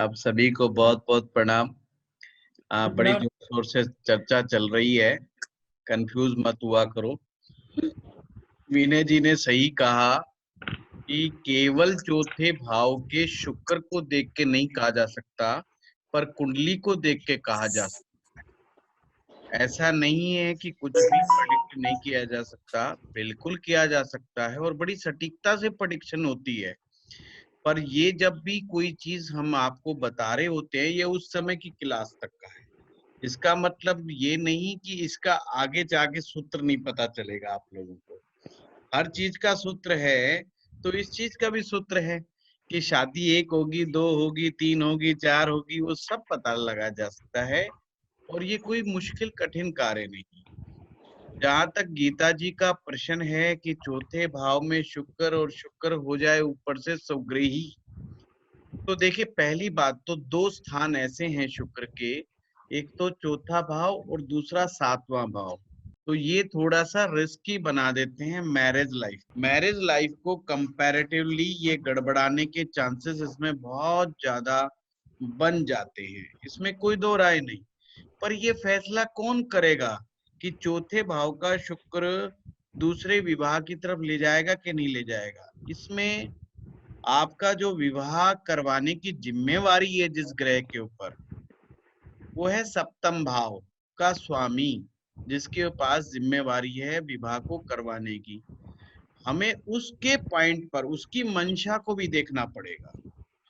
आप सभी को बहुत बहुत प्रणाम। बड़ी जोर शोर से चर्चा चल रही है, कंफ्यूज मत हुआ करो। विनय जी ने सही कहा कि केवल चौथे भाव के शुक्र को देख के नहीं कहा जा सकता, पर कुंडली को देख के कहा जा सकता। ऐसा नहीं है कि कुछ भी प्रेडिक्ट नहीं किया जा सकता, बिल्कुल किया जा सकता है और बड़ी सटीकता से प्रेडिक्शन होती है। पर ये जब भी कोई चीज हम आपको बता रहे होते हैं, ये उस समय की क्लास तक का है। इसका मतलब ये नहीं कि इसका आगे जाके सूत्र नहीं पता चलेगा आप लोगों को। हर चीज का सूत्र है, तो इस चीज का भी सूत्र है कि शादी 1 होगी, 2 होगी, 3 होगी, 4 होगी, वो सब पता लगा जा सकता है। और ये कोई मुश्किल कठिन कार्य नहीं। जहां तक गीता जी का प्रश्न है कि चौथे भाव में शुक्र और शुक्र हो जाए ऊपर से स्वगृही, तो देखिए पहली बात तो 2 स्थान ऐसे हैं शुक्र के, एक तो चौथा भाव और दूसरा 7वां भाव। तो ये थोड़ा सा रिस्की बना देते हैं मैरिज लाइफ को कंपैरेटिवली। ये गड़बड़ाने के चांसेस इसमें बहुत ज्यादा बन जाते हैं, इसमें कोई दो राय नहीं। पर ये फैसला कौन करेगा कि चौथे भाव का शुक्र दूसरे विवाह की तरफ ले जाएगा कि नहीं ले जाएगा? इसमें आपका जो विवाह करवाने की जिम्मेवारी है जिस ग्रह के ऊपर, वो है सप्तम भाव का स्वामी, जिसके पास जिम्मेवारी है विवाह को करवाने की। हमें उसके पॉइंट पर उसकी मंशा को भी देखना पड़ेगा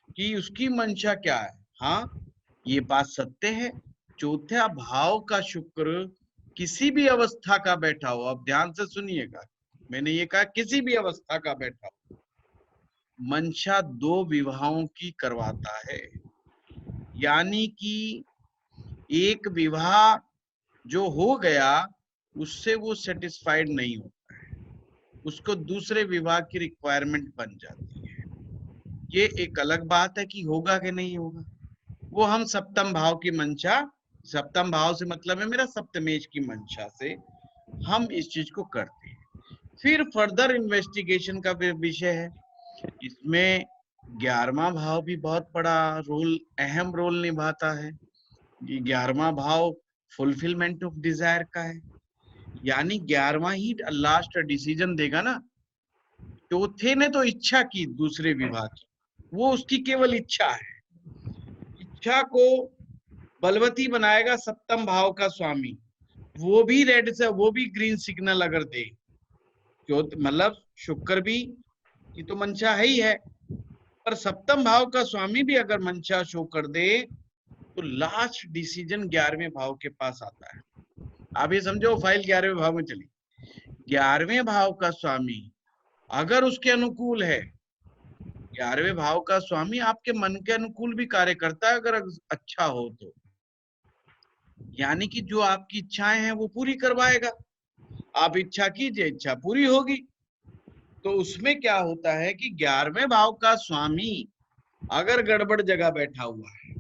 कि उसकी मंशा क्या है। हाँ, ये बात सत्य है, चौथा भाव का शुक्र किसी भी अवस्था का बैठा हो, अब ध्यान से सुनिएगा, मैंने ये कहा किसी भी अवस्था का बैठा हो, मंशा 2 विवाहों की करवाता है। यानी कि एक विवाह जो हो गया उससे वो सेटिस्फाइड नहीं होता है, उसको दूसरे विवाह की रिक्वायरमेंट बन जाती है। ये एक अलग बात है कि होगा कि नहीं होगा, वो हम सप्तम भाव की मंशा, सप्तम भाव से मतलब है मेरा सप्तमेश की मंशा से हम इस चीज को करते हैं। फिर फर्दर इन्वेस्टिगेशन का विषय है। इसमें 11वां भाव भी बहुत बड़ा रोल, अहम रोल निभाता है। 11वां भाव फुलफिलमेंट ऑफ डिजायर का है, यानी 11वां ही लास्ट डिसीजन देगा ना। चौथे ने तो इच्छा की दूसरे विवाह की, वो उसकी केवल इच्छा है, इच्छा को बलवती बनाएगा सप्तम भाव का स्वामी। वो भी रेड से, वो भी ग्रीन सिग्नल अगर दे, मतलब शुक्र भी की तो मंशा है ही है, पर सप्तम भाव का स्वामी भी अगर मंशा शो कर दे, तो लास्ट डिसीजन 11वें भाव के पास आता है। आप ये समझो फाइल 11वें भाव में चली, 11वें भाव का स्वामी अगर उसके अनुकूल है, 11वें भाव का स्वामी आपके मन के अनुकूल भी कार्य करता है अगर अच्छा हो तो, यानी कि जो आपकी इच्छाएं हैं वो पूरी करवाएगा। आप इच्छा कीजिए, इच्छा पूरी होगी। तो उसमें क्या होता है कि 11वें भाव का स्वामी अगर गड़बड़ जगह बैठा हुआ है,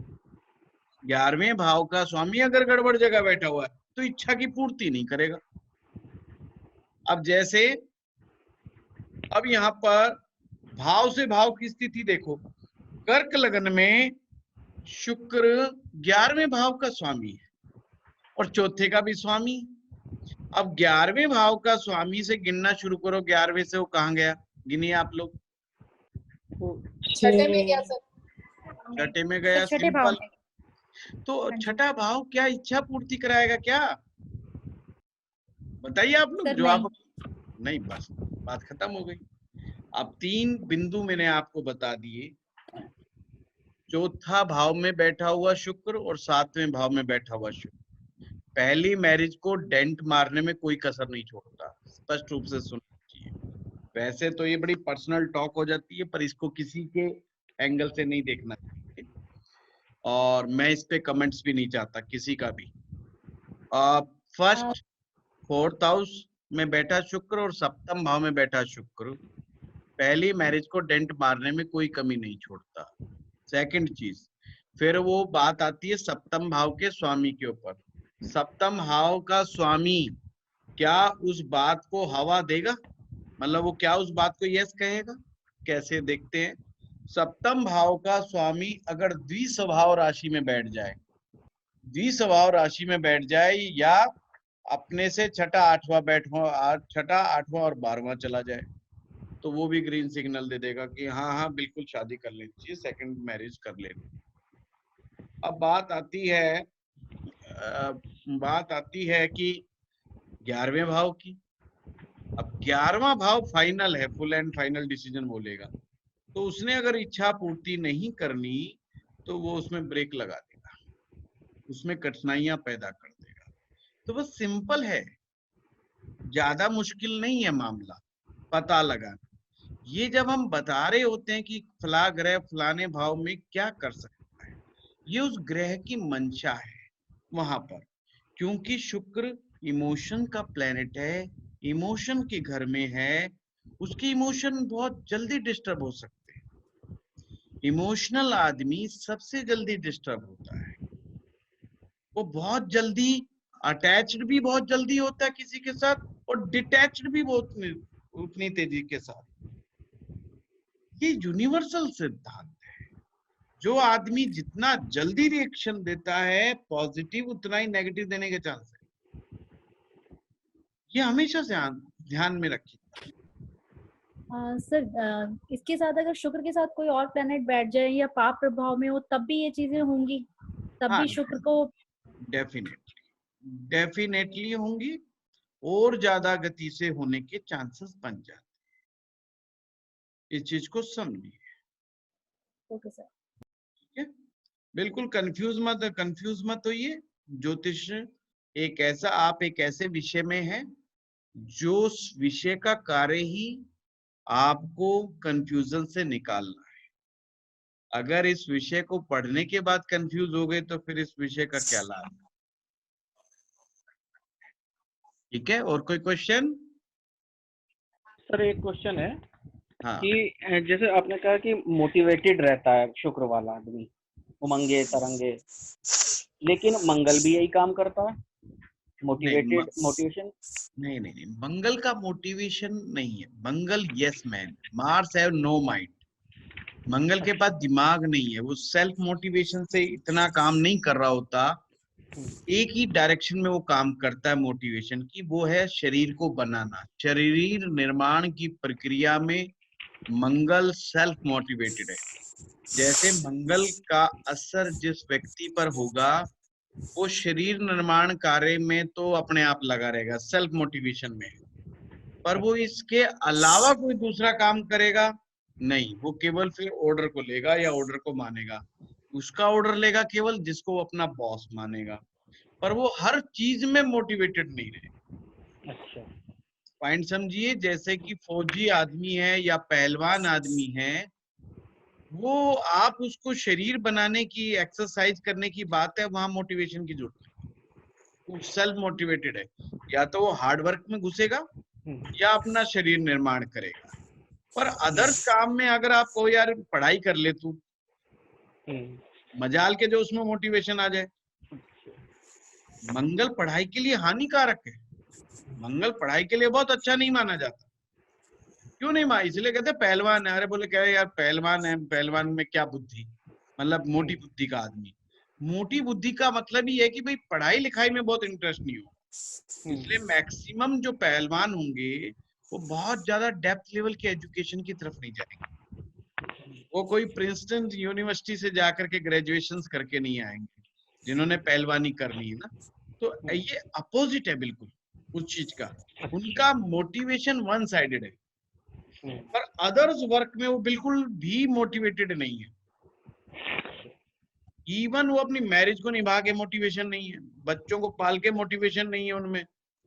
11वें भाव का स्वामी अगर गड़बड़ जगह बैठा हुआ है, तो इच्छा की पूर्ति नहीं करेगा। अब जैसे अब यहाँ पर भाव से भाव की स्थिति देखो, कर्क लग्न में शुक्र 11वें भाव का स्वामी है और चौथे का भी स्वामी। अब 11वें भाव का स्वामी से गिनना शुरू करो, 11वें से वो कहाँ गया, गिनिए आप लोग। छठे में गया सर, छठे में गया, छठे भाव सिंपल। में। तो छठा भाव क्या इच्छा पूर्ति कराएगा क्या? बताइए आप लोग, सर जो नहीं। आप नहीं, बस बात खत्म हो गई। अब 3 बिंदु मैंने आपको बता दिए, चौथा भाव में बैठा हुआ शुक्र और 7वें भाव में बैठा हुआ शुक्र पहली मैरिज को डेंट मारने में कोई कसर नहीं छोड़ता, स्पष्ट रूप से सुनना चाहिए। वैसे तो ये बड़ी पर्सनल टॉक हो जाती है, पर इसको किसी के एंगल से नहीं देखना चाहिए और मैं इस पे कमेंट्स भी नहीं चाहता किसी का भी। फर्स्ट 4th हाउस में बैठा शुक्र और सप्तम भाव में बैठा शुक्र पहली मैरिज को डेंट मारने में कोई कमी नहीं छोड़ता। सेकंड चीज, फिर वो बात आती है सप्तम भाव के स्वामी के ऊपर। सप्तम भाव का स्वामी क्या उस बात को हवा देगा, मतलब वो क्या उस बात को यस कहेगा? कैसे देखते हैं, सप्तम भाव का स्वामी अगर द्विस्वभाव राशि में बैठ जाए, द्विस्वभाव राशि में बैठ जाए, या अपने से छठा आठवां और 12वां चला जाए, तो वो भी ग्रीन सिग्नल दे देगा कि हाँ हाँ बिल्कुल शादी कर लेनी चाहिए, सेकंड मैरिज कर लेनी। अब बात आती है कि 11वें भाव की। अब 11वां भाव फाइनल है, फुल एंड फाइनल डिसीजन बोलेगा। तो उसने अगर इच्छा पूर्ति नहीं करनी तो वो उसमें ब्रेक लगा देगा, उसमें कठिनाइयां पैदा कर देगा। तो बस सिंपल है, ज्यादा मुश्किल नहीं है मामला पता लगाना। ये जब हम बता रहे होते हैं कि फला ग्रह फलाने भाव में क्या कर सकता है, ये उस ग्रह की मंशा है वहां पर। क्योंकि शुक्र इमोशन का प्लेनेट है, इमोशन के घर में है, उसके इमोशन बहुत जल्दी डिस्टर्ब हो सकते हैं। इमोशनल आदमी सबसे जल्दी डिस्टर्ब होता है, वो बहुत जल्दी अटैच्ड भी बहुत जल्दी होता है किसी के साथ, और डिटैच्ड भी बहुत उतनी तेजी के साथ। ये यूनिवर्सल सिद्धांत है। जो आदमी जितना जल्दी रिएक्शन देता है पॉजिटिव, उतना ही नेगेटिव देने के चांस है। ये हमेशा से ध्यान में रखिए। सर इसके साथ अगर शुक्र के साथ कोई और प्लेनेट बैठ जाए या पाप प्रभाव में हो तब भी ये चीजें होंगी, तब हाँ, भी शुक्र को डेफिनेटली होंगी, और ज्यादा गति से होने के चांसेस बन जाते हैं। इस चीज को समझिए। Okay sir. ठीक है, बिल्कुल कंफ्यूज मत होइए। ज्योतिष आप एक ऐसे विषय में है जो विषय का कार्य ही आपको कंफ्यूजन से निकालना है। अगर इस विषय को पढ़ने के बाद कंफ्यूज हो गए तो फिर इस विषय का क्या लाभ। ठीक है, और कोई क्वेश्चन? सर एक क्वेश्चन है हाँ, कि जैसे आपने कहा कि मोटिवेटेड रहता है शुक्र वाला आदमी, उमंगे तरंगे, लेकिन मंगल भी यही काम करता है, मोटिवेशन। नहीं, मंगल का मोटिवेशन नहीं है। Mangal yes man, Mars have no mind. Mangal के पास दिमाग नहीं है, वो सेल्फ मोटिवेशन से इतना काम नहीं कर रहा होता। एक ही डायरेक्शन में वो काम करता है मोटिवेशन की, वो है शरीर को बनाना। शरीर निर्माण की प्रक्रिया में मंगल सेल्फ मोटिवेटेड है। जैसे मंगल का असर जिस व्यक्ति पर होगा वो शरीर निर्माण कार्य में तो अपने आप लगा रहेगा, सेल्फ मोटिवेशन में। पर वो इसके अलावा कोई दूसरा काम करेगा नहीं, वो केवल फिर ऑर्डर को लेगा या ऑर्डर को मानेगा। उसका ऑर्डर लेगा केवल जिसको वो अपना बॉस मानेगा, पर वो हर चीज में मोटिवेटेड नहीं रहे। अच्छा। पॉइंट समझिए। जैसे कि फौजी आदमी है या पहलवान आदमी है, वो आप उसको शरीर बनाने की, एक्सरसाइज करने की बात है, वहां मोटिवेशन की जरूरत है। वो सेल्फ मोटिवेटेड है, या तो वो हार्ड वर्क में घुसेगा या अपना शरीर निर्माण करेगा। पर अदर्स काम में अगर आप कहो यार पढ़ाई कर ले तू, मजाल के जो उसमें मोटिवेशन आ जाए। मंगल पढ़ाई के लिए हानिकारक है, मंगल पढ़ाई के लिए बहुत अच्छा नहीं माना जाता। क्यों नहीं माना? इसलिए कहते पहलवान है। अरे बोले क्या यार पहलवान है, पहलवान में क्या बुद्धि, मतलब मोटी बुद्धि का आदमी। मोटी बुद्धि का मतलब ही है कि भाई पढ़ाई लिखाई में बहुत इंटरेस्ट नहीं हो। इसलिए मैक्सिमम जो पहलवान होंगे वो बहुत ज्यादा डेप्थ लेवल के एजुकेशन की तरफ नहीं जाएंगे। वो कोई प्रिंसटन यूनिवर्सिटी से जाकर के ग्रेजुएशन करके नहीं आएंगे जिन्होंने पहलवानी करनी है ना। तो ये अपोजिट है बिल्कुल उस चीज का। उनका मोटिवेशन वन साइडेड है, पर अदर्स वर्क में वो बिल्कुल भी मोटिवेटेड नहीं है। इवन वो अपनी मैरिज को निभा के मोटिवेशन नहीं है, बच्चों को पाल के मोटिवेशन नहीं है उनमें,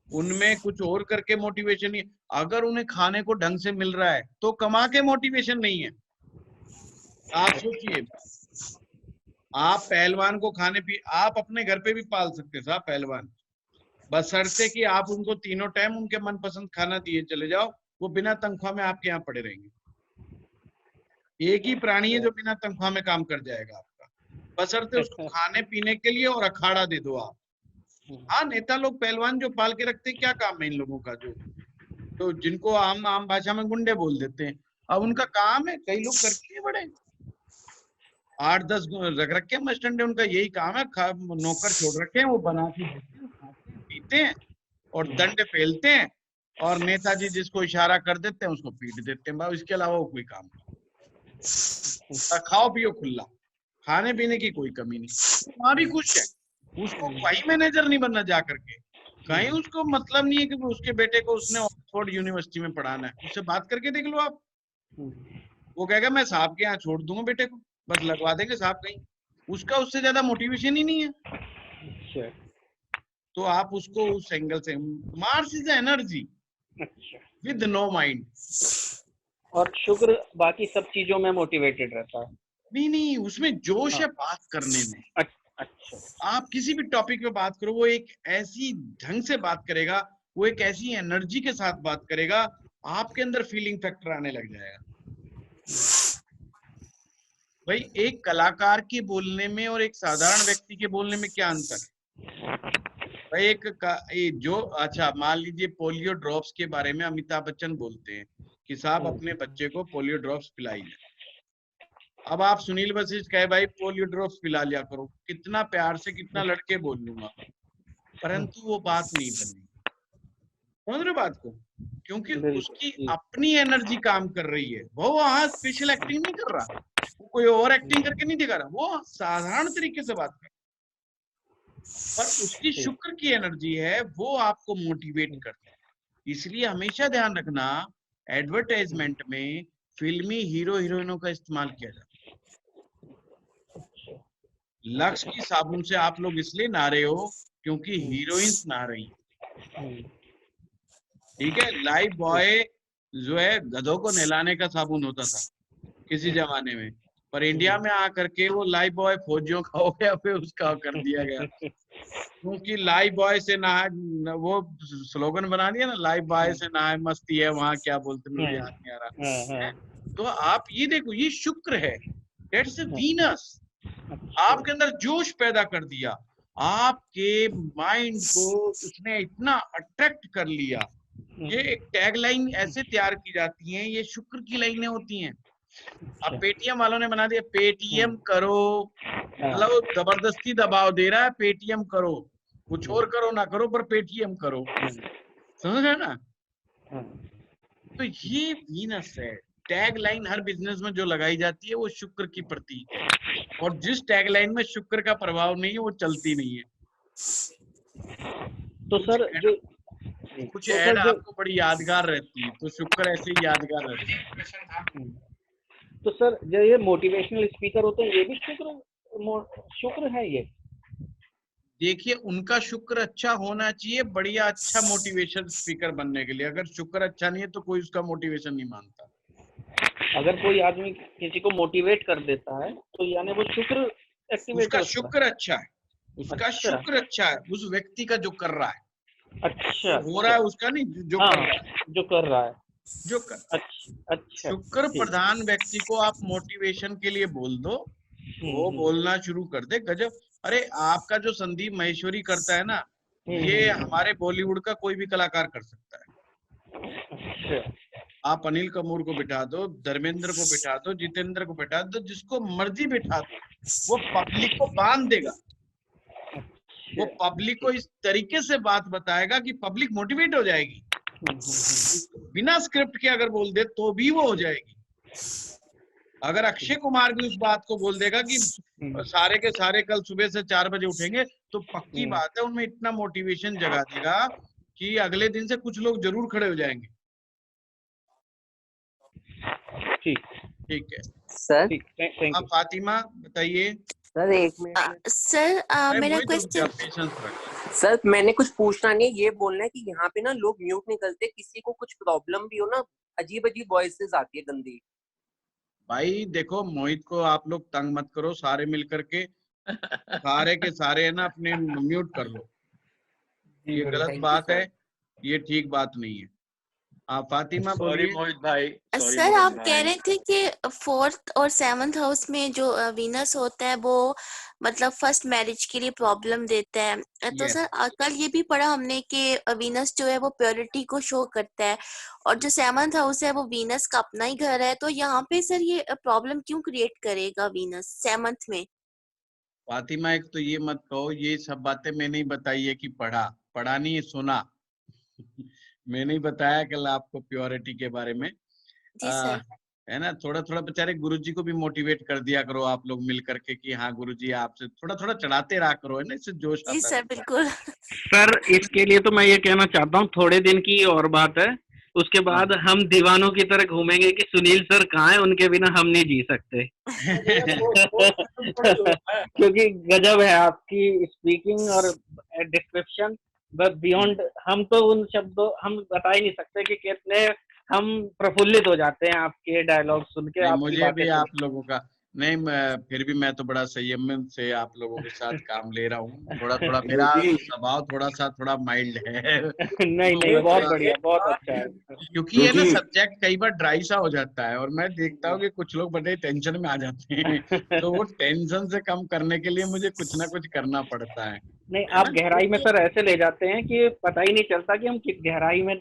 उनमें कुछ और करके मोटिवेशन नहीं है। अगर उन्हें खाने को ढंग से मिल रहा है तो कमा के मोटिवेशन नहीं है। आप सोचिए, आप पहलवान को आप अपने घर पे भी पाल सकते साहब पहलवान, बशर्ते कि आप उनको तीनों टाइम उनके मनपसंद खाना दिए चले जाओ, वो बिना तनख्वाह में आपके यहाँ पड़े रहेंगे। एक ही प्राणी है जो बिना तनख्वाह में काम कर जाएगा आपका, बशर्ते उसको खाने पीने के लिए और अखाड़ा दे दो आप। हाँ, नेता लोग पहलवान जो पाल के रखते हैं, क्या काम है इन लोगों का, जो तो जिनको आम भाषा में गुंडे बोल देते हैं। अब उनका काम है, कई लोग करके नहीं बड़े, 8-10 रख रखे हैं स्टैंड, उनका यही काम है, नौकर छोड़ रखे हैं, वो बना के देते हैं, खाते हैं, पीते हैं और दंड फैलते हैं, और नेताजी जिसको इशारा कर देते हैं उसको पीट देते हैं। इसके अलावा वो कोई काम नहीं। खाओ पियो खुला, खाने पीने की कोई कमी नहीं, वहां भी खुश है। उसको कहीं मैनेजर नहीं बनना जा करके, कहीं उसको मतलब नहीं है कि उसके बेटे को उसने ऑक्सफोर्ड यूनिवर्सिटी में पढ़ाना है। उससे बात करके देख लो आप, वो कहेगा मैं साहब के यहाँ छोड़ दूंगा बेटे को, बस लगवा देंगे साहब कहीं। उसका उससे ज्यादा मोटिवेशन ही नहीं है। तो आप उसको उस एंगल से, Mars is energy with no mind, और शुक्र बाकी सब चीजों में मोटिवेटेड रहता है। नहीं, उसमें जोश है बात करने में। अच्छा, आप किसी भी टॉपिक पे बात करो, वो एक ऐसी ढंग से बात करेगा, वो एक ऐसी एनर्जी के साथ बात करेगा, आपके अंदर फीलिंग फैक्टर आने लग जाएगा। भाई एक कलाकार के बोलने में और एक साधारण व्यक्ति के बोलने में क्या अंतर है? भाई जो अच्छा मान लीजिए पोलियो ड्रॉप्स के बारे में अमिताभ बच्चन बोलते हैं कि साहब अपने बच्चे को पोलियो ड्रॉप्स पिलाइए। अब आप सुनील वशिष्ठ कहे भाई पोलियो ड्रॉप्स पिला लिया करो, कितना प्यार से कितना लड़के बोल लूंगा, परंतु वो बात नहीं बनी। समझ रहे बात को? क्योंकि उसकी अपनी एनर्जी काम कर रही है, वो वहां स्पेशल एक्टिंग नहीं कर रहा, वो कोई और एक्टिंग करके नहीं दिखा रहा, वो साधारण तरीके से बात कर, पर उसकी शुक्र की एनर्जी है, वो आपको मोटिवेट करता है। इसलिए हमेशा ध्यान रखना, एडवर्टाइजमेंट में फिल्मी हीरो हीरोइनों का इस्तेमाल किया जाता है। लक्स की साबुन से आप लोग इसलिए नहा रहे हो क्योंकि हीरोइंस नहा रही, ठीक है। लाइफ बॉय जो है गधों को नहलाने का साबुन होता था किसी जमाने में, पर इंडिया में आकर के वो लाइफ बॉय फौजियों का हो गया, फिर उसका कर दिया गया, क्योंकि लाइफ बॉय से नहा, वो स्लोगन बना दिया ना, लाइफ बॉय से नहाए मस्ती है, वहां क्या बोलते मुझे याद नहीं आ रहा। तो आप ये देखो, ये शुक्र है, दैट्स वीनस, आपके अंदर जोश पैदा कर दिया, आपके माइंड को उसने इतना अट्रैक्ट कर लिया। ये एक टैगलाइन ऐसे तैयार की जाती हैं, ये शुक्र की लाइनें होती हैं। अब पेटीएम वालों ने बना दिया पेटीएम करो, मतलब जबरदस्ती दबाव दे रहा है, पेटीएम करो, कुछ और करो ना करो पर पेटीएम करो, समझ रहे ना? तो ये वीनस है। टैग लाइन हर बिजनेस में जो लगाई जाती है वो शुक्र की प्रतीक है, और जिस टैग लाइन में शुक्र का प्रभाव नहीं है वो चलती नहीं है। तो सर जो कुछ ऐड आपको बड़ी यादगार रहती है, तो शुक्र ऐसे ही यादगार रहता है। तो सर जो ये मोटिवेशनल स्पीकर होते हैं, ये भी शुक्र है ये? देखिए उनका शुक्र अच्छा होना चाहिए, बढ़िया अच्छा मोटिवेशन स्पीकर बनने के लिए। अगर शुक्र अच्छा नहीं है तो कोई उसका मोटिवेशन नहीं मानता। अगर कोई आदमी किसी को मोटिवेट कर देता है तो यानी वो शुक्र एक्टिवेट उसका शुक्र अच्छा है, उसका शुक्र अच्छा है, उस व्यक्ति का जो कर रहा है। अच्छा, हो रहा है उसका नहीं, जो कर रहा है, जो कर रहा है, जो कर। अच्छा, शुक्र प्रधान व्यक्ति को आप मोटिवेशन के लिए बोल दो, वो बोलना शुरू कर दे, गजब। अरे आपका जो संदीप महेश्वरी करता है ना, ये हमारे बॉलीवुड का कोई भी कलाकार कर सकता है। आप अनिल कपूर को बिठा दो, धर्मेंद्र को बिठा दो, जितेंद्र को बिठा दो, जिसको मर्जी बिठा दो, वो पब्लिक को बांध देगा। वो पब्लिक को इस तरीके से बात बताएगा कि पब्लिक मोटिवेट हो जाएगी। बिना स्क्रिप्ट के अगर बोल दे तो भी वो हो जाएगी। अगर अक्षय कुमार भी उस बात को बोल देगा कि सारे के सारे कल सुबह से 4 बजे उठेंगे, तो पक्की बात है उनमें इतना मोटिवेशन जगा देगा कि अगले दिन से कुछ लोग जरूर खड़े हो जाएंगे। ठीक है सर। आप फातिमा बताइए। सर एक मिनट सर मेरा क्वेश्चन, सर मैंने कुछ पूछना नहीं, ये बोलना है कि यहाँ पे ना लोग म्यूट नहीं करते, किसी को कुछ प्रॉब्लम भी हो ना, अजीब अजीब वॉइसेस आती है गंदी। भाई देखो मोहित को आप लोग तंग मत करो, सारे मिल करके सारे के सारे है ना अपने म्यूट कर लो, ये गलत बात है, ये ठीक बात नहीं है। फातिमा सॉरी बोलिए। मोहित भाई, सॉरी सर मोहित आप कह भाई। रहे थे कि 4th और 7th हाउस में जो वीनस होता है वो मतलब फर्स्ट मैरिज के लिए प्रॉब्लम देता है। तो Yes. सर कल ये भी पढ़ा हमने कि वीनस जो है वो प्योरिटी को शो करता है, और जो 7th हाउस है वो वीनस का अपना ही घर है। तो यहाँ पे सर ये प्रॉब्लम क्यों क्रिएट करेगा वीनस 7th में? फातिमा एक तो ये मत कहो, ये सब बातें मैंने ही बताई है कि पढ़ा नहीं सुना। मैंने ही बताया कल आपको प्योरिटी के बारे में। जी सर। है ना, थोड़ा थोड़ा बेचारे गुरुजी को भी मोटिवेट कर दिया करो आप लोग मिल करके कि हाँ गुरुजी आपसे थोड़ा थोड़ा चढ़ाते रहा करो, है ना, इससे जोश जी आता सर रहता है। बिल्कुल। सर इसके लिए तो मैं ये कहना चाहता हूँ, थोड़े दिन की और बात है, उसके बाद हम दीवानों की तरह घूमेंगे कि सुनील सर कहाँ हैं, उनके बिना हम नहीं जी सकते। क्योंकि गजब है आपकी स्पीकिंग और डिस्क्रिप्शन, बट बियॉन्ड हम तो उन शब्दों हम बता ही नहीं सकते कि कितने हम प्रफुल्लित हो जाते हैं आपके डायलॉग सुन के, नहीं आपकी मुझे बातें भी सुन आप लोगों का नहीं, फिर भी मैं तो बड़ा संयम से आप लोगों के साथ काम ले रहा हूँ। थोड़ा थोड़ा मेरा स्वभाव थोड़ा माइल्ड है। के। नहीं नहीं, तो बहुत थोड़ा, बढ़िया, बहुत अच्छा है। क्योंकि ये ना सब्जेक्ट कई बार ड्राई सा हो जाता है और मैं देखता हूँ कि कुछ लोग बड़े टेंशन में आ जाते हैं। तो वो टेंशन से कम करने के लिए मुझे कुछ ना कुछ करना पड़ता है नहीं, है आप ना। गहराई में सर ऐसे ले जाते हैं कि पता ही नहीं चलता कि हम किस गहराई में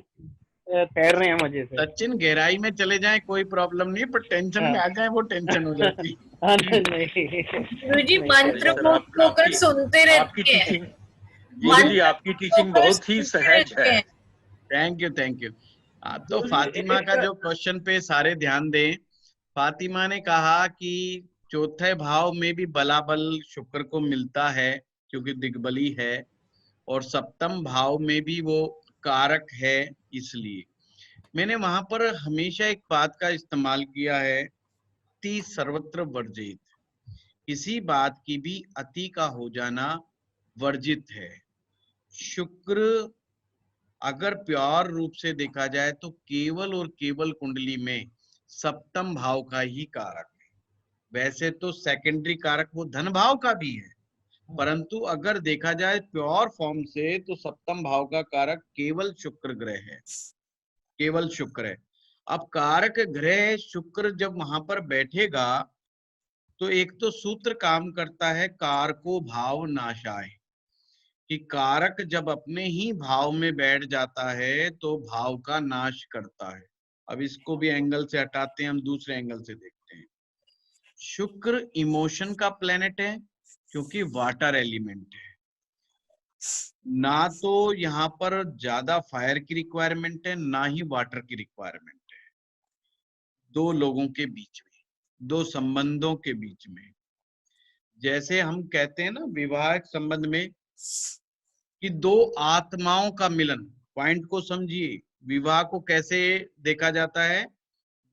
तैर रहे हैं मजे से। सचिन गहराई में चले जाएं कोई प्रॉब्लम नहीं, पर टेंशन में आ जाए वो टेंशन हो जाती है। हाँ, नहीं गुरुजी नहीं, मंत्र सर मुक्त होकर सुनते आपकी रहते हैं। टीचिंग, जी गुरु जी, जी आपकी टीचिंग होकर बहुत ही सुनते सहज रहते है। हैं। Thank you. तो फातिमा का जो क्वेश्चन पे सारे ध्यान दें। फातिमा ने कहा कि चौथे भाव में भी बलाबल शुक्र को मिलता है क्योंकि दिग्बली है, और सप्तम भाव में भी वो कारक है। इसलिए मैंने वहां पर हमेशा एक बात का इस्तेमाल किया है, अति सर्वत्र वर्जित। किसी बात की भी अति का हो जाना वर्जित है। शुक्र अगर प्योर रूप से देखा जाए तो केवल और केवल कुंडली में सप्तम भाव का ही कारक है। वैसे तो सेकेंडरी कारक वो धन भाव का भी है, परंतु अगर देखा जाए प्योर फॉर्म से तो सप्तम भाव का कारक केवल शुक्र ग्रह है, केवल शुक्र है। अब कारक ग्रह शुक्र जब वहां पर बैठेगा तो एक तो सूत्र काम करता है कारको भाव नाशाय, कि कारक जब अपने ही भाव में बैठ जाता है तो भाव का नाश करता है। अब इसको भी एंगल से हटाते हैं, हम दूसरे एंगल से देखते हैं। शुक्र इमोशन का प्लेनेट है क्योंकि वाटर एलिमेंट है, ना तो यहाँ पर ज्यादा फायर की रिक्वायरमेंट है ना ही वाटर की रिक्वायरमेंट है। दो लोगों के बीच में, दो संबंधों के बीच में, जैसे हम कहते हैं ना विवाहिक संबंध में कि दो आत्माओं का मिलन। पॉइंट को समझिए, विवाह को कैसे देखा जाता है,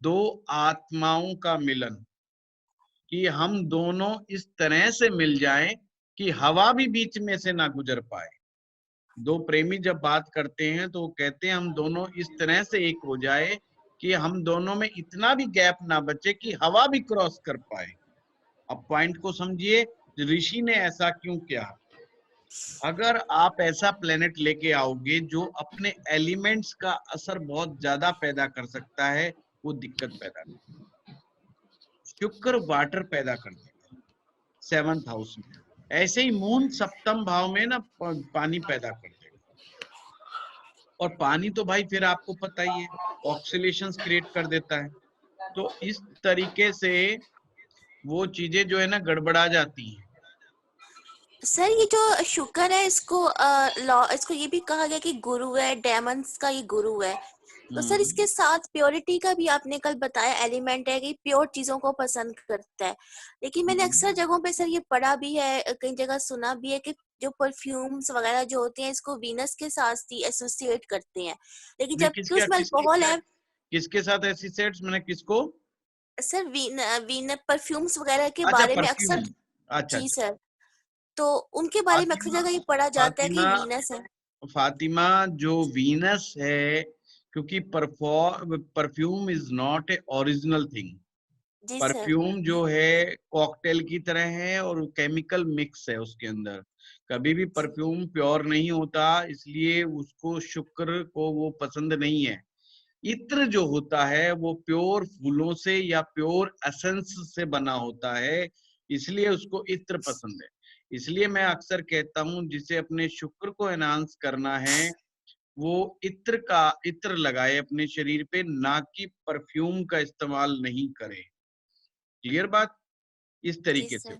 दो आत्माओं का मिलन, कि हम दोनों इस तरह से मिल जाएं कि हवा भी बीच में से ना गुजर पाए। दो प्रेमी जब बात करते हैं तो वो कहते हैं हम दोनों इस तरह से एक हो जाए कि हम दोनों में इतना भी गैप ना बचे कि हवा भी क्रॉस कर पाए। अब पॉइंट को समझिए, ऋषि ने ऐसा क्यों किया। अगर आप ऐसा प्लेनेट लेके आओगे जो अपने एलिमेंट्स का असर बहुत ज्यादा पैदा कर सकता है, वो दिक्कत पैदा कर। शुक्र वाटर पैदा कर देगा 7th हाउस में, ऐसे ही मून सप्तम भाव में ना पानी पैदा कर देगा। और पानी तो भाई फिर आपको पता ही है ऑक्सीलेशंस क्रिएट कर देता है। तो इस तरीके से वो चीजें जो है ना गड़बड़ा जाती हैं। सर ये जो शुक्र है इसको इसको ये भी कहा गया कि गुरु है, डेमंस का ये गुरु है। तो सर इसके साथ प्योरिटी का भी आपने कल बताया एलिमेंट है कि प्योर चीजों को पसंद करता है। लेकिन मैंने अक्सर जगहों पे सर ये पढ़ा भी है, कई जगह सुना भी है कि जो परफ्यूम्स वगैरह जो होते हैं इसको वीनस के साथ ही एसोसिएट करते हैं, लेकिन जबकि उसमें अल्कोहल है। किसके साथ एसोसिएट्स, मैंने किसको सर वीन परफ्यूम्स वगैरह के अच्छा बारे में अक्सर। परफ्यूम, अच्छा जी अच्छा। सर, तो उनके बारे में अक्सर फातिमा जगह ये पढ़ा जाता है कि फातिमा वीनस है। फातिमा जो वीनस है, क्योंकि perfume is not a original thing. जी सर। परफ्यूम जो है कॉकटेल की तरह है और केमिकल मिक्स है उसके अंदर। कभी भी परफ्यूम प्योर नहीं होता, इसलिए उसको शुक्र को वो पसंद नहीं है। इत्र जो होता है वो प्योर फूलों से या प्योर एसेंस से बना होता है, इसलिए उसको इत्र पसंद है। इसलिए मैं अक्सर कहता हूँ जिसे अपने शुक्र को एनहांस करना है वो इत्र लगाए अपने शरीर पे, ना कि परफ्यूम का इस्तेमाल नहीं करे। क्लियर बात? इस जी तरीके से। सर।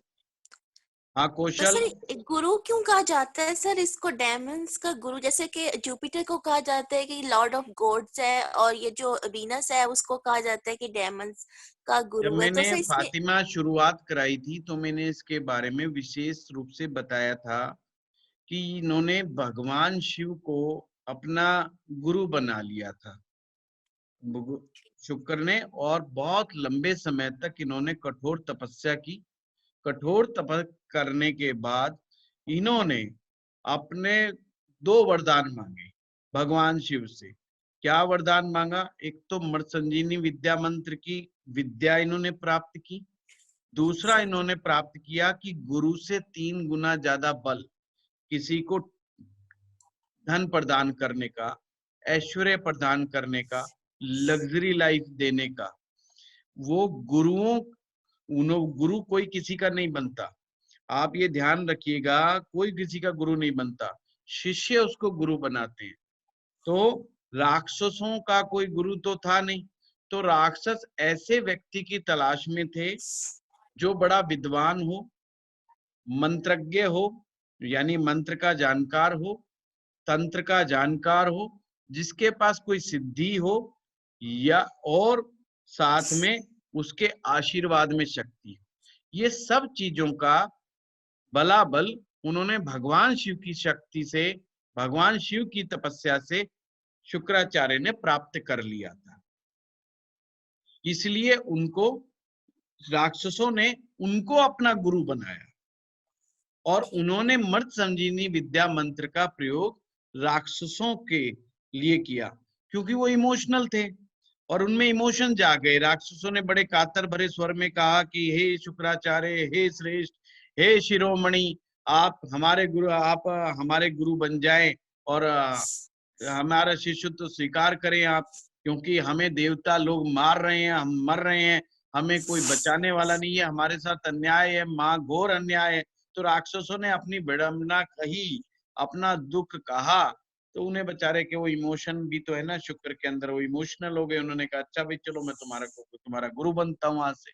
हाँ तो कौशल। सर गुरु क्यों कहा जाता है सर इसको, डेमन्स का गुरु? जैसे कि जुपिटर को कहा जाता है कि लॉर्ड ऑफ गॉड्स है, और ये जो वीनस है उसको कहा जाता है कि डेमन्स का जब गुरु है। तो मैंने सर इसमें फातिमा शुरुआत कराई थी तो मैंने इसके बारे में विशेष रूप से बताया था कि इन्होंने भगवान शिव को अपना गुरु बना लिया था शुक्र ने, और बहुत लंबे समय तक इन्होंने कठोर तपस्या की। कठोर तपस्या करने के बाद इन्होंने अपने 2 वरदान मांगे भगवान शिव से। क्या वरदान मांगा? एक तो मृत संजीवनी विद्या मंत्र की विद्या इन्होंने प्राप्त की। दूसरा इन्होंने प्राप्त किया कि गुरु से 3 गुना ज्यादा बल, किसी को धन प्रदान करने का, ऐश्वर्य प्रदान करने का, लग्जरी लाइफ देने का, वो गुरु कोई किसी का नहीं बनता। आप ये ध्यान रखिएगा, कोई किसी का गुरु नहीं बनता, शिष्य उसको गुरु बनाते हैं। तो राक्षसों का कोई गुरु तो था नहीं, तो राक्षस ऐसे व्यक्ति की तलाश में थे जो बड़ा विद्वान हो, मंत्रज्ञ हो, यानी मंत्र का जानकार हो, तंत्र का जानकार हो, जिसके पास कोई सिद्धि हो, या और साथ में उसके आशीर्वाद में शक्ति हो। ये सब चीजों का बलाबल उन्होंने भगवान शिव की शक्ति से, भगवान शिव की तपस्या से शुक्राचार्य ने प्राप्त कर लिया था। इसलिए उनको राक्षसों ने उनको अपना गुरु बनाया, और उन्होंने मृत संजीवनी विद्या मंत्र का प्रयोग राक्षसों के लिए किया, क्योंकि वो इमोशनल थे और उनमें इमोशन जा गए। राक्षसों ने बड़े कातर भरे स्वर में कहा कि हे शुक्राचार्य, हे श्रेष्ठ, हे शिरोमणि, आप हमारे गुरु बन जाएं और हमारा शिष्यत्व स्वीकार करें आप, क्योंकि हमें देवता लोग मार रहे हैं, हम मर रहे हैं, हमें कोई बचाने वाला नहीं है, हमारे साथ अन्याय है, माँ घोर अन्याय है। तो राक्षसों ने अपनी विडंबना कही, अपना दुख कहा, तो उन्हें बेचारे के वो इमोशन भी तो है ना शुक्र के अंदर, वो इमोशनल हो गए। उन्होंने कहा अच्छा भाई चलो मैं तुम्हारा गुरु बनता हूँ आज से।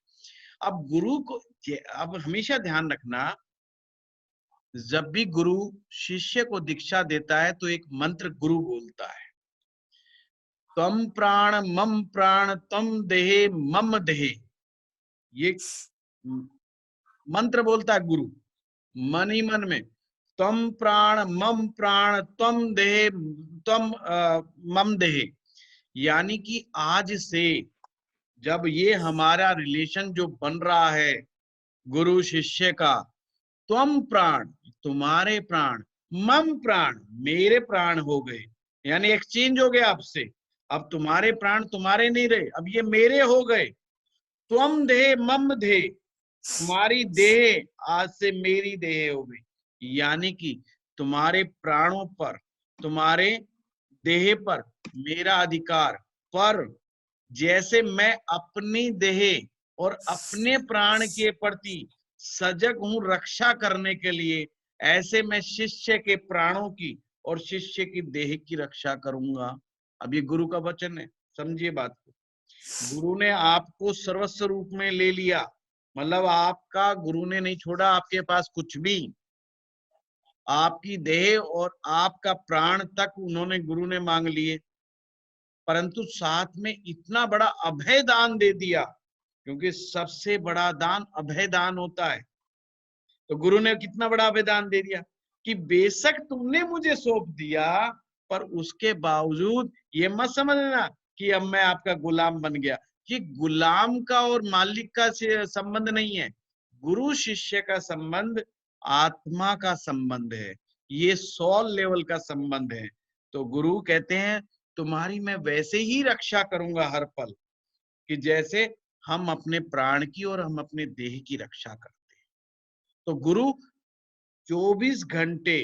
अब गुरु को, अब हमेशा ध्यान रखना, जब भी गुरु शिष्य को दीक्षा देता है तो एक मंत्र गुरु बोलता है, त्वम प्राण मम प्राण तम देहे मम देहे, ये मंत्र बोलता है गुरु मन ही मन में। त्वम प्राण मम प्राण त्वम देहे त्वम मम देहे, यानी कि आज से जब ये हमारा रिलेशन जो बन रहा है गुरु शिष्य का, त्वम प्राण तुम्हारे प्राण, मम प्राण मेरे प्राण हो गए, यानी एक्सचेंज हो गया आपसे। अब तुम्हारे प्राण तुम्हारे नहीं रहे, अब ये मेरे हो गए। त्वम देह मम देह, तुम्हारी देह आज से मेरी देह हो गई, यानी कि तुम्हारे प्राणों पर, तुम्हारे देह पर मेरा अधिकार। पर जैसे मैं अपनी देह और अपने प्राण के प्रति सजग हूं रक्षा करने के लिए, ऐसे मैं शिष्य के प्राणों की और शिष्य की देह की रक्षा करूंगा। अब ये गुरु का वचन है, समझिए बात को। गुरु ने आपको सर्वस्व रूप में ले लिया, मतलब आपका गुरु ने नहीं छोड़ा आपके पास कुछ भी, आपकी देह और आपका प्राण तक उन्होंने गुरु ने मांग लिए, परंतु साथ में इतना बड़ा अभय दान दे दिया, क्योंकि सबसे बड़ा दान अभय दान होता है। तो गुरु ने कितना बड़ा अभय दान दे दिया कि बेशक तुमने मुझे सौंप दिया, पर उसके बावजूद ये मत समझना कि अब मैं आपका गुलाम बन गया। ये गुलाम का और मालिक का संबंध नहीं है, गुरु शिष्य का संबंध आत्मा का संबंध है, ये सोल लेवल का संबंध है। तो गुरु कहते हैं तुम्हारी मैं वैसे ही रक्षा करूंगा हर पल, कि जैसे हम अपने प्राण की और हम अपने देह की रक्षा करते हैं। तो गुरु 24 घंटे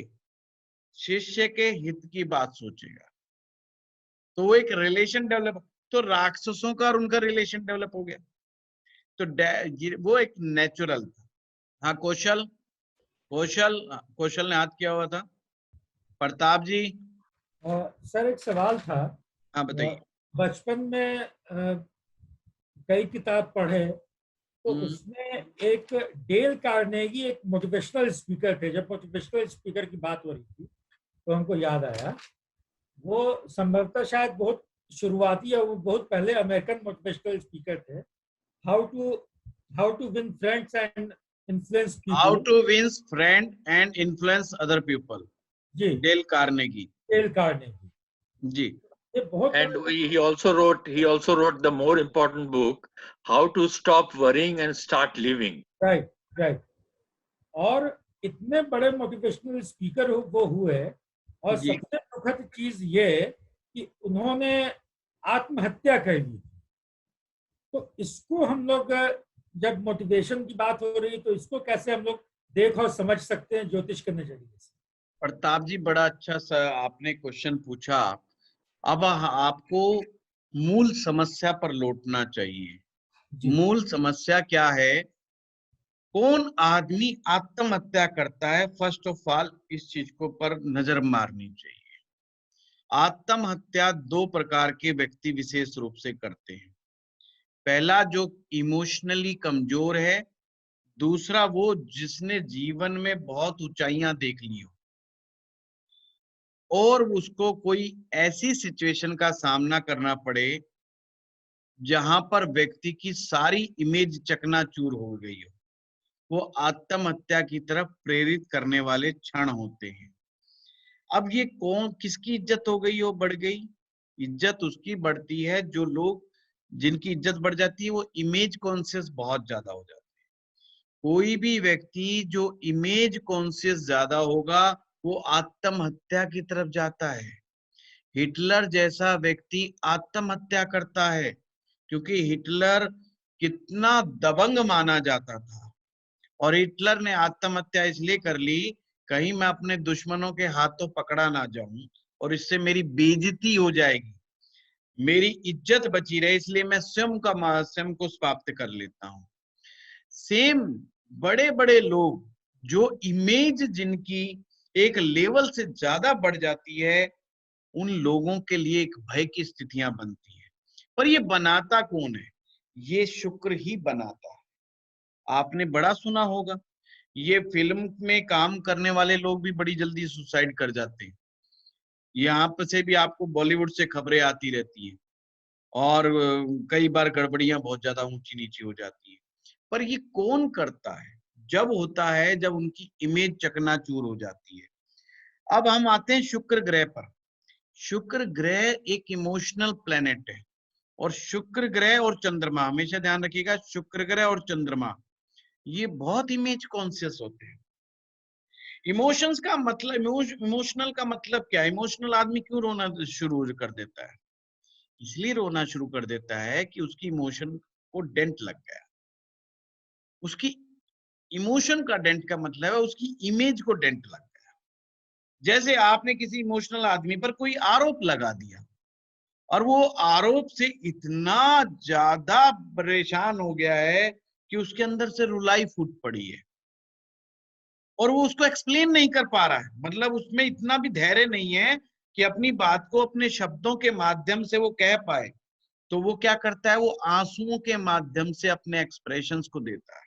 शिष्य के हित की बात सोचेगा, तो वो एक रिलेशन डेवलप। तो राक्षसों का और उनका रिलेशन डेवलप हो गया। तो वो एक नेचुरल था। हाँ कौशल ने हाथ किया हुआ था। प्रताप जी। सर एक सवाल था। हाँ बताइए। बचपन में कई किताब पढ़े तो उसमें एक डेल कार्नेगी एक मोटिवेशनल स्पीकर थे। जब मोटिवेशनल स्पीकर की बात हो रही थी तो हमको याद आया वो संभवतः शायद बहुत शुरुआती या वो बहुत पहले अमेरिकन मोटिवेशनल स्पीकर थे। How to win friends and influence people. How to win friend and influence other people. जी, Dale Carnegie. Dale Carnegie ji. ये बहुत And he also wrote the more important book, How to Stop Worrying and Start Living. Right. और इतने बड़े motivational speaker वो हुए और जी। सबसे दुखद चीज ये कि उन्होंने आत्महत्या कर ली। तो इसको हम लोग जब मोटिवेशन की बात हो रही तो इसको कैसे हम लोग देख और समझ सकते हैं ज्योतिष के नजरिए से। प्रताप जी बड़ा अच्छा सा आपने क्वेश्चन पूछा। अब आपको मूल समस्या पर लौटना चाहिए। मूल समस्या क्या है? कौन आदमी आत्महत्या करता है? फर्स्ट ऑफ ऑल इस चीज को पर नजर मारनी चाहिए। आत्महत्या दो प्रकार के व्यक्ति विशेष रूप से करते हैं। पहला जो इमोशनली कमजोर है, दूसरा वो जिसने जीवन में बहुत ऊंचाइयां देख ली हो और उसको कोई ऐसी सिचुएशन का सामना करना पड़े जहां पर व्यक्ति की सारी इमेज चकनाचूर हो गई हो, वो आत्महत्या की तरफ प्रेरित करने वाले क्षण होते हैं। अब ये कौन किसकी इज्जत हो गई हो बढ़ गई? इज्जत उसकी बढ़ती है जो लोग जिनकी इज्जत बढ़ जाती है वो इमेज कॉन्शियस बहुत ज्यादा हो जाते हैं। कोई भी व्यक्ति जो इमेज कॉन्शियस ज्यादा होगा वो आत्महत्या की तरफ जाता है। हिटलर जैसा व्यक्ति आत्महत्या करता है क्योंकि हिटलर कितना दबंग माना जाता था और हिटलर ने आत्महत्या इसलिए कर ली कहीं मैं अपने दुश्मनों के हाथों पकड़ा ना जाऊं और इससे मेरी बेइज्जती हो जाएगी, मेरी इज्जत बची रहे, इसलिए मैं स्वयं को समाप्त कर लेता हूं। सेम बड़े बड़े लोग जो इमेज जिनकी एक लेवल से ज्यादा बढ़ जाती है उन लोगों के लिए एक भय की स्थितियां बनती है। पर ये बनाता कौन है? ये शुक्र ही बनाता है। आपने बड़ा सुना होगा ये फिल्म में काम करने वाले लोग भी बड़ी जल्दी सुसाइड कर जाते हैं। यहाँ पर से भी आपको बॉलीवुड से खबरें आती रहती हैं और कई बार गड़बड़ियां बहुत ज्यादा ऊंची नीची हो जाती है। पर ये कौन करता है? जब होता है जब उनकी इमेज चकनाचूर हो जाती है। अब हम आते हैं शुक्र ग्रह पर। शुक्र ग्रह एक इमोशनल प्लेनेट है और शुक्र ग्रह और चंद्रमा, हमेशा ध्यान रखिएगा, शुक्र ग्रह और चंद्रमा ये बहुत इमेज कॉन्शियस होते हैं। इमोशंस का मतलब, इमोशनल का मतलब क्या है? इमोशनल आदमी क्यों रोना शुरू कर देता है? इसलिए रोना शुरू कर देता है कि उसकी इमोशन को डेंट लग गया। उसकी इमोशन का डेंट का मतलब है उसकी इमेज को डेंट लग गया। जैसे आपने किसी इमोशनल आदमी पर कोई आरोप लगा दिया और वो आरोप से इतना ज्यादा परेशान हो गया है कि उसके अंदर से रुलाई फूट पड़ी है और वो उसको एक्सप्लेन नहीं कर पा रहा है। मतलब उसमें इतना भी धैर्य नहीं है कि अपनी बात को अपने शब्दों के माध्यम से वो कह पाए। तो वो क्या करता है? वो आंसुओं के माध्यम से अपने एक्सप्रेशंस को देता है।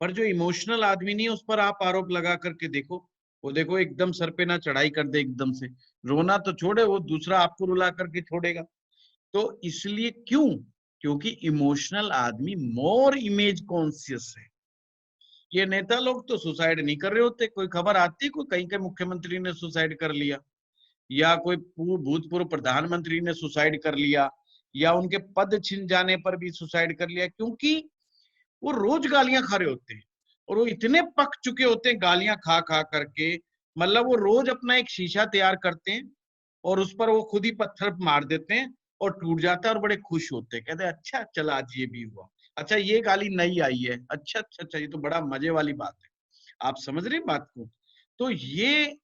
पर जो इमोशनल आदमी नहीं है उस पर आप आरोप लगा करके देखो, वो देखो एकदम सर पे ना चढ़ाई कर दे, एकदम से रोना तो छोड़े वो दूसरा आपको रुला करके छोड़ेगा। तो इसलिए क्यों? क्योंकि इमोशनल आदमी मोर इमेज कॉन्शियस है। ये नेता लोग तो सुसाइड नहीं कर रहे होते। कोई खबर आती है कोई कहीं के मुख्यमंत्री ने सुसाइड कर लिया या कोई भूतपूर्व प्रधानमंत्री ने सुसाइड कर लिया या उनके पद छिन जाने पर भी सुसाइड कर लिया, क्योंकि वो रोज गालियां खा रहे होते हैं और वो इतने पक चुके होते हैं गालियां खा खा करके। मतलब वो रोज अपना एक शीशा तैयार करते हैं और उस पर वो खुद ही पत्थर मार देते हैं और टूट जाता है और बड़े खुश होते हैं, कहते हैं अच्छा चला आज ये भी हुआ, अच्छा ये गाली नई आई है, अच्छा अच्छा अच्छा ये तो बड़ा मजे वाली बात है। आप समझ रहे हैं बात को? तो ये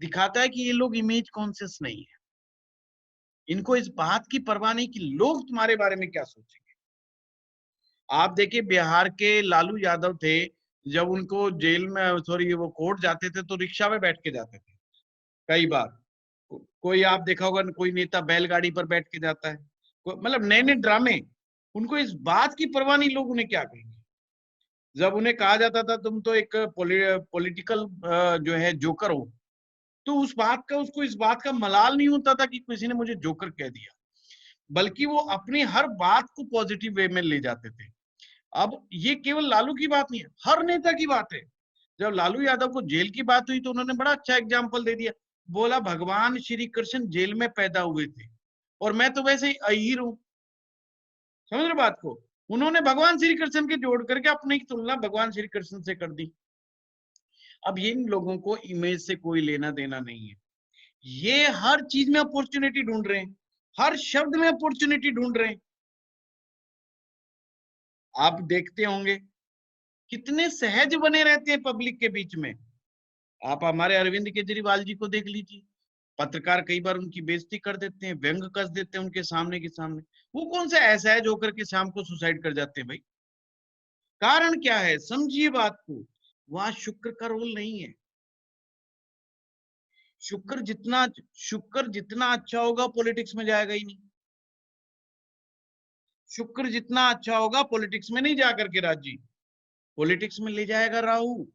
दिखाता है कि ये लोग इमेज कॉन्शियस नहीं है। इनको इस बात की परवाह नहीं कि लोग तुम्हारे बारे में क्या सोचेंगे। आप देखिए बिहार के लालू यादव थे, जब उनको जेल में सॉरी वो कोर्ट जाते थे तो रिक्शा में बैठ के जाते थे कई बार। कोई आप देखा होगा कोई नेता बैलगाड़ी पर बैठ के जाता है, मतलब नए नए ड्रामे। उनको इस बात की परवाह नहीं लोग उन्हें क्या कहेंगे। जब उन्हें कहा जाता था तुम तो एक पॉलिटिकल जो है जोकर हो, तो उस बात का उसको इस बात का मलाल नहीं होता था कि किसी ने मुझे जोकर कह दिया, बल्कि वो अपनी हर बात को पॉजिटिव वे में ले जाते थे। अब ये केवल लालू की बात नहीं है, हर नेता की बात है। जब लालू यादव को जेल की बात हुई तो उन्होंने बड़ा अच्छा एग्जाम्पल दे दिया, बोला भगवान श्री कृष्ण जेल में पैदा हुए थे और मैं तो वैसे ही अहीर हूं। समझ रहे बात को? उन्होंने भगवान श्री कृष्ण के जोड़ करके अपनी तुलना भगवान श्री कृष्ण से कर दी। अब इन लोगों को इमेज से कोई लेना देना नहीं है। ये हर चीज में अपॉर्चुनिटी ढूंढ रहे हैं, हर शब्द में अपॉर्चुनिटी ढूंढ रहे हैं। आप देखते होंगे कितने सहज बने रहते हैं पब्लिक के बीच में। आप हमारे अरविंद केजरीवाल जी को देख लीजिए, पत्रकार कई बार उनकी बेइज्जती कर देते हैं, व्यंग कस देते हैं उनके सामने के सामने। वो कौन सा ऐसा है जो होकर के शाम को सुसाइड कर जाते हैं भाई? कारण क्या है? समझिए बात को। वहां शुक्र का रोल नहीं है। शुक्र जितना अच्छा होगा पॉलिटिक्स में जाएगा ही नहीं। शुक्र जितना अच्छा होगा पॉलिटिक्स में नहीं जाकर के राजी, पॉलिटिक्स में ले जाएगा राहु।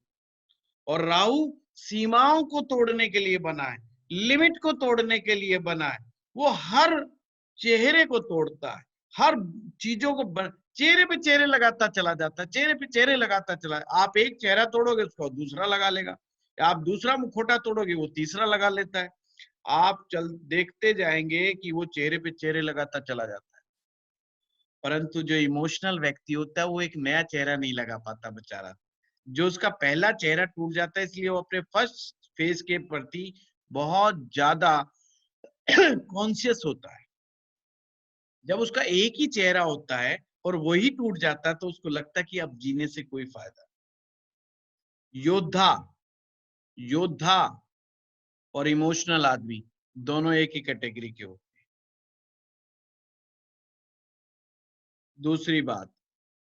और राहु सीमाओं को तोड़ने के लिए बना है, लिमिट को तोड़ने के लिए बना है। वो हर चेहरे को तोड़ता है, हर चीजों को चेहरे पे चेहरे लगाता चला जाता है, चेहरे पे चेहरे लगाता चला। आप एक चेहरा तोड़ोगे उसको दूसरा लगा लेगा, आप दूसरा मुखौटा तोड़ोगे वो तीसरा लगा लेता है। आप देखते जाएंगे कि वो चेहरे पे चेहरे लगाता चला जाता है। परंतु जो इमोशनल व्यक्ति होता है वो एक नया चेहरा नहीं लगा पाता बेचारा। जो उसका पहला चेहरा टूट जाता है, इसलिए वो अपने फर्स्ट फेज के प्रति बहुत ज्यादा कॉन्शियस होता है। जब उसका एक ही चेहरा होता है और वही टूट जाता है तो उसको लगता है कि अब जीने से कोई फायदा। योद्धा और इमोशनल आदमी दोनों एक ही कैटेगरी के होते हैं। दूसरी बात,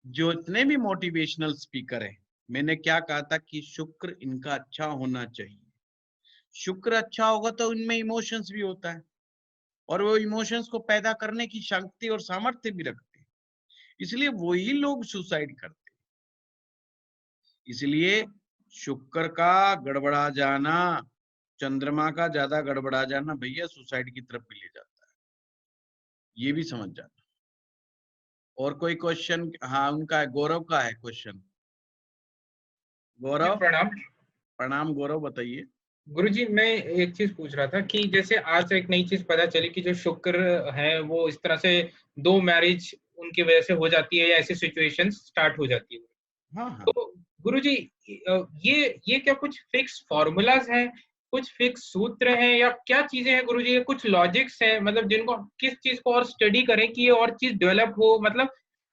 जो इतने भी मोटिवेशनल स्पीकर हैं, मैंने क्या कहा था कि शुक्र इनका अच्छा होना चाहिए। शुक्र अच्छा होगा तो इनमें इमोशंस भी होता है और वो इमोशंस को पैदा करने की शक्ति और सामर्थ्य भी रखते हैं, इसलिए वही लोग सुसाइड करते हैं। इसलिए शुक्र का गड़बड़ा जाना, चंद्रमा का ज्यादा गड़बड़ा जाना भैया सुसाइड की तरफ भी ले जाता है, ये भी समझ जाना। और कोई क्वेश्चन? हाँ उनका है, गौरव का है क्वेश्चन। गौरव प्रणाम। प्रणाम गौरव, बताइए। गुरुजी मैं एक चीज पूछ रहा था कि जैसे आज एक नई चीज पता चली कि जो शुक्र है वो इस तरह से 2 मैरिज उनकी वजह से हो जाती है या ऐसी सिचुएशन स्टार्ट हो जाती है। हाँ हाँ। तो गुरुजी ये क्या कुछ फिक्स फॉर्मूलाज हैं, कुछ फिक्स सूत्र हैं या क्या चीजें हैं गुरुजी? ये कुछ लॉजिक्स हैं मतलब जिनको किस चीज को और स्टडी करें कि ये और चीज डेवलप हो? मतलब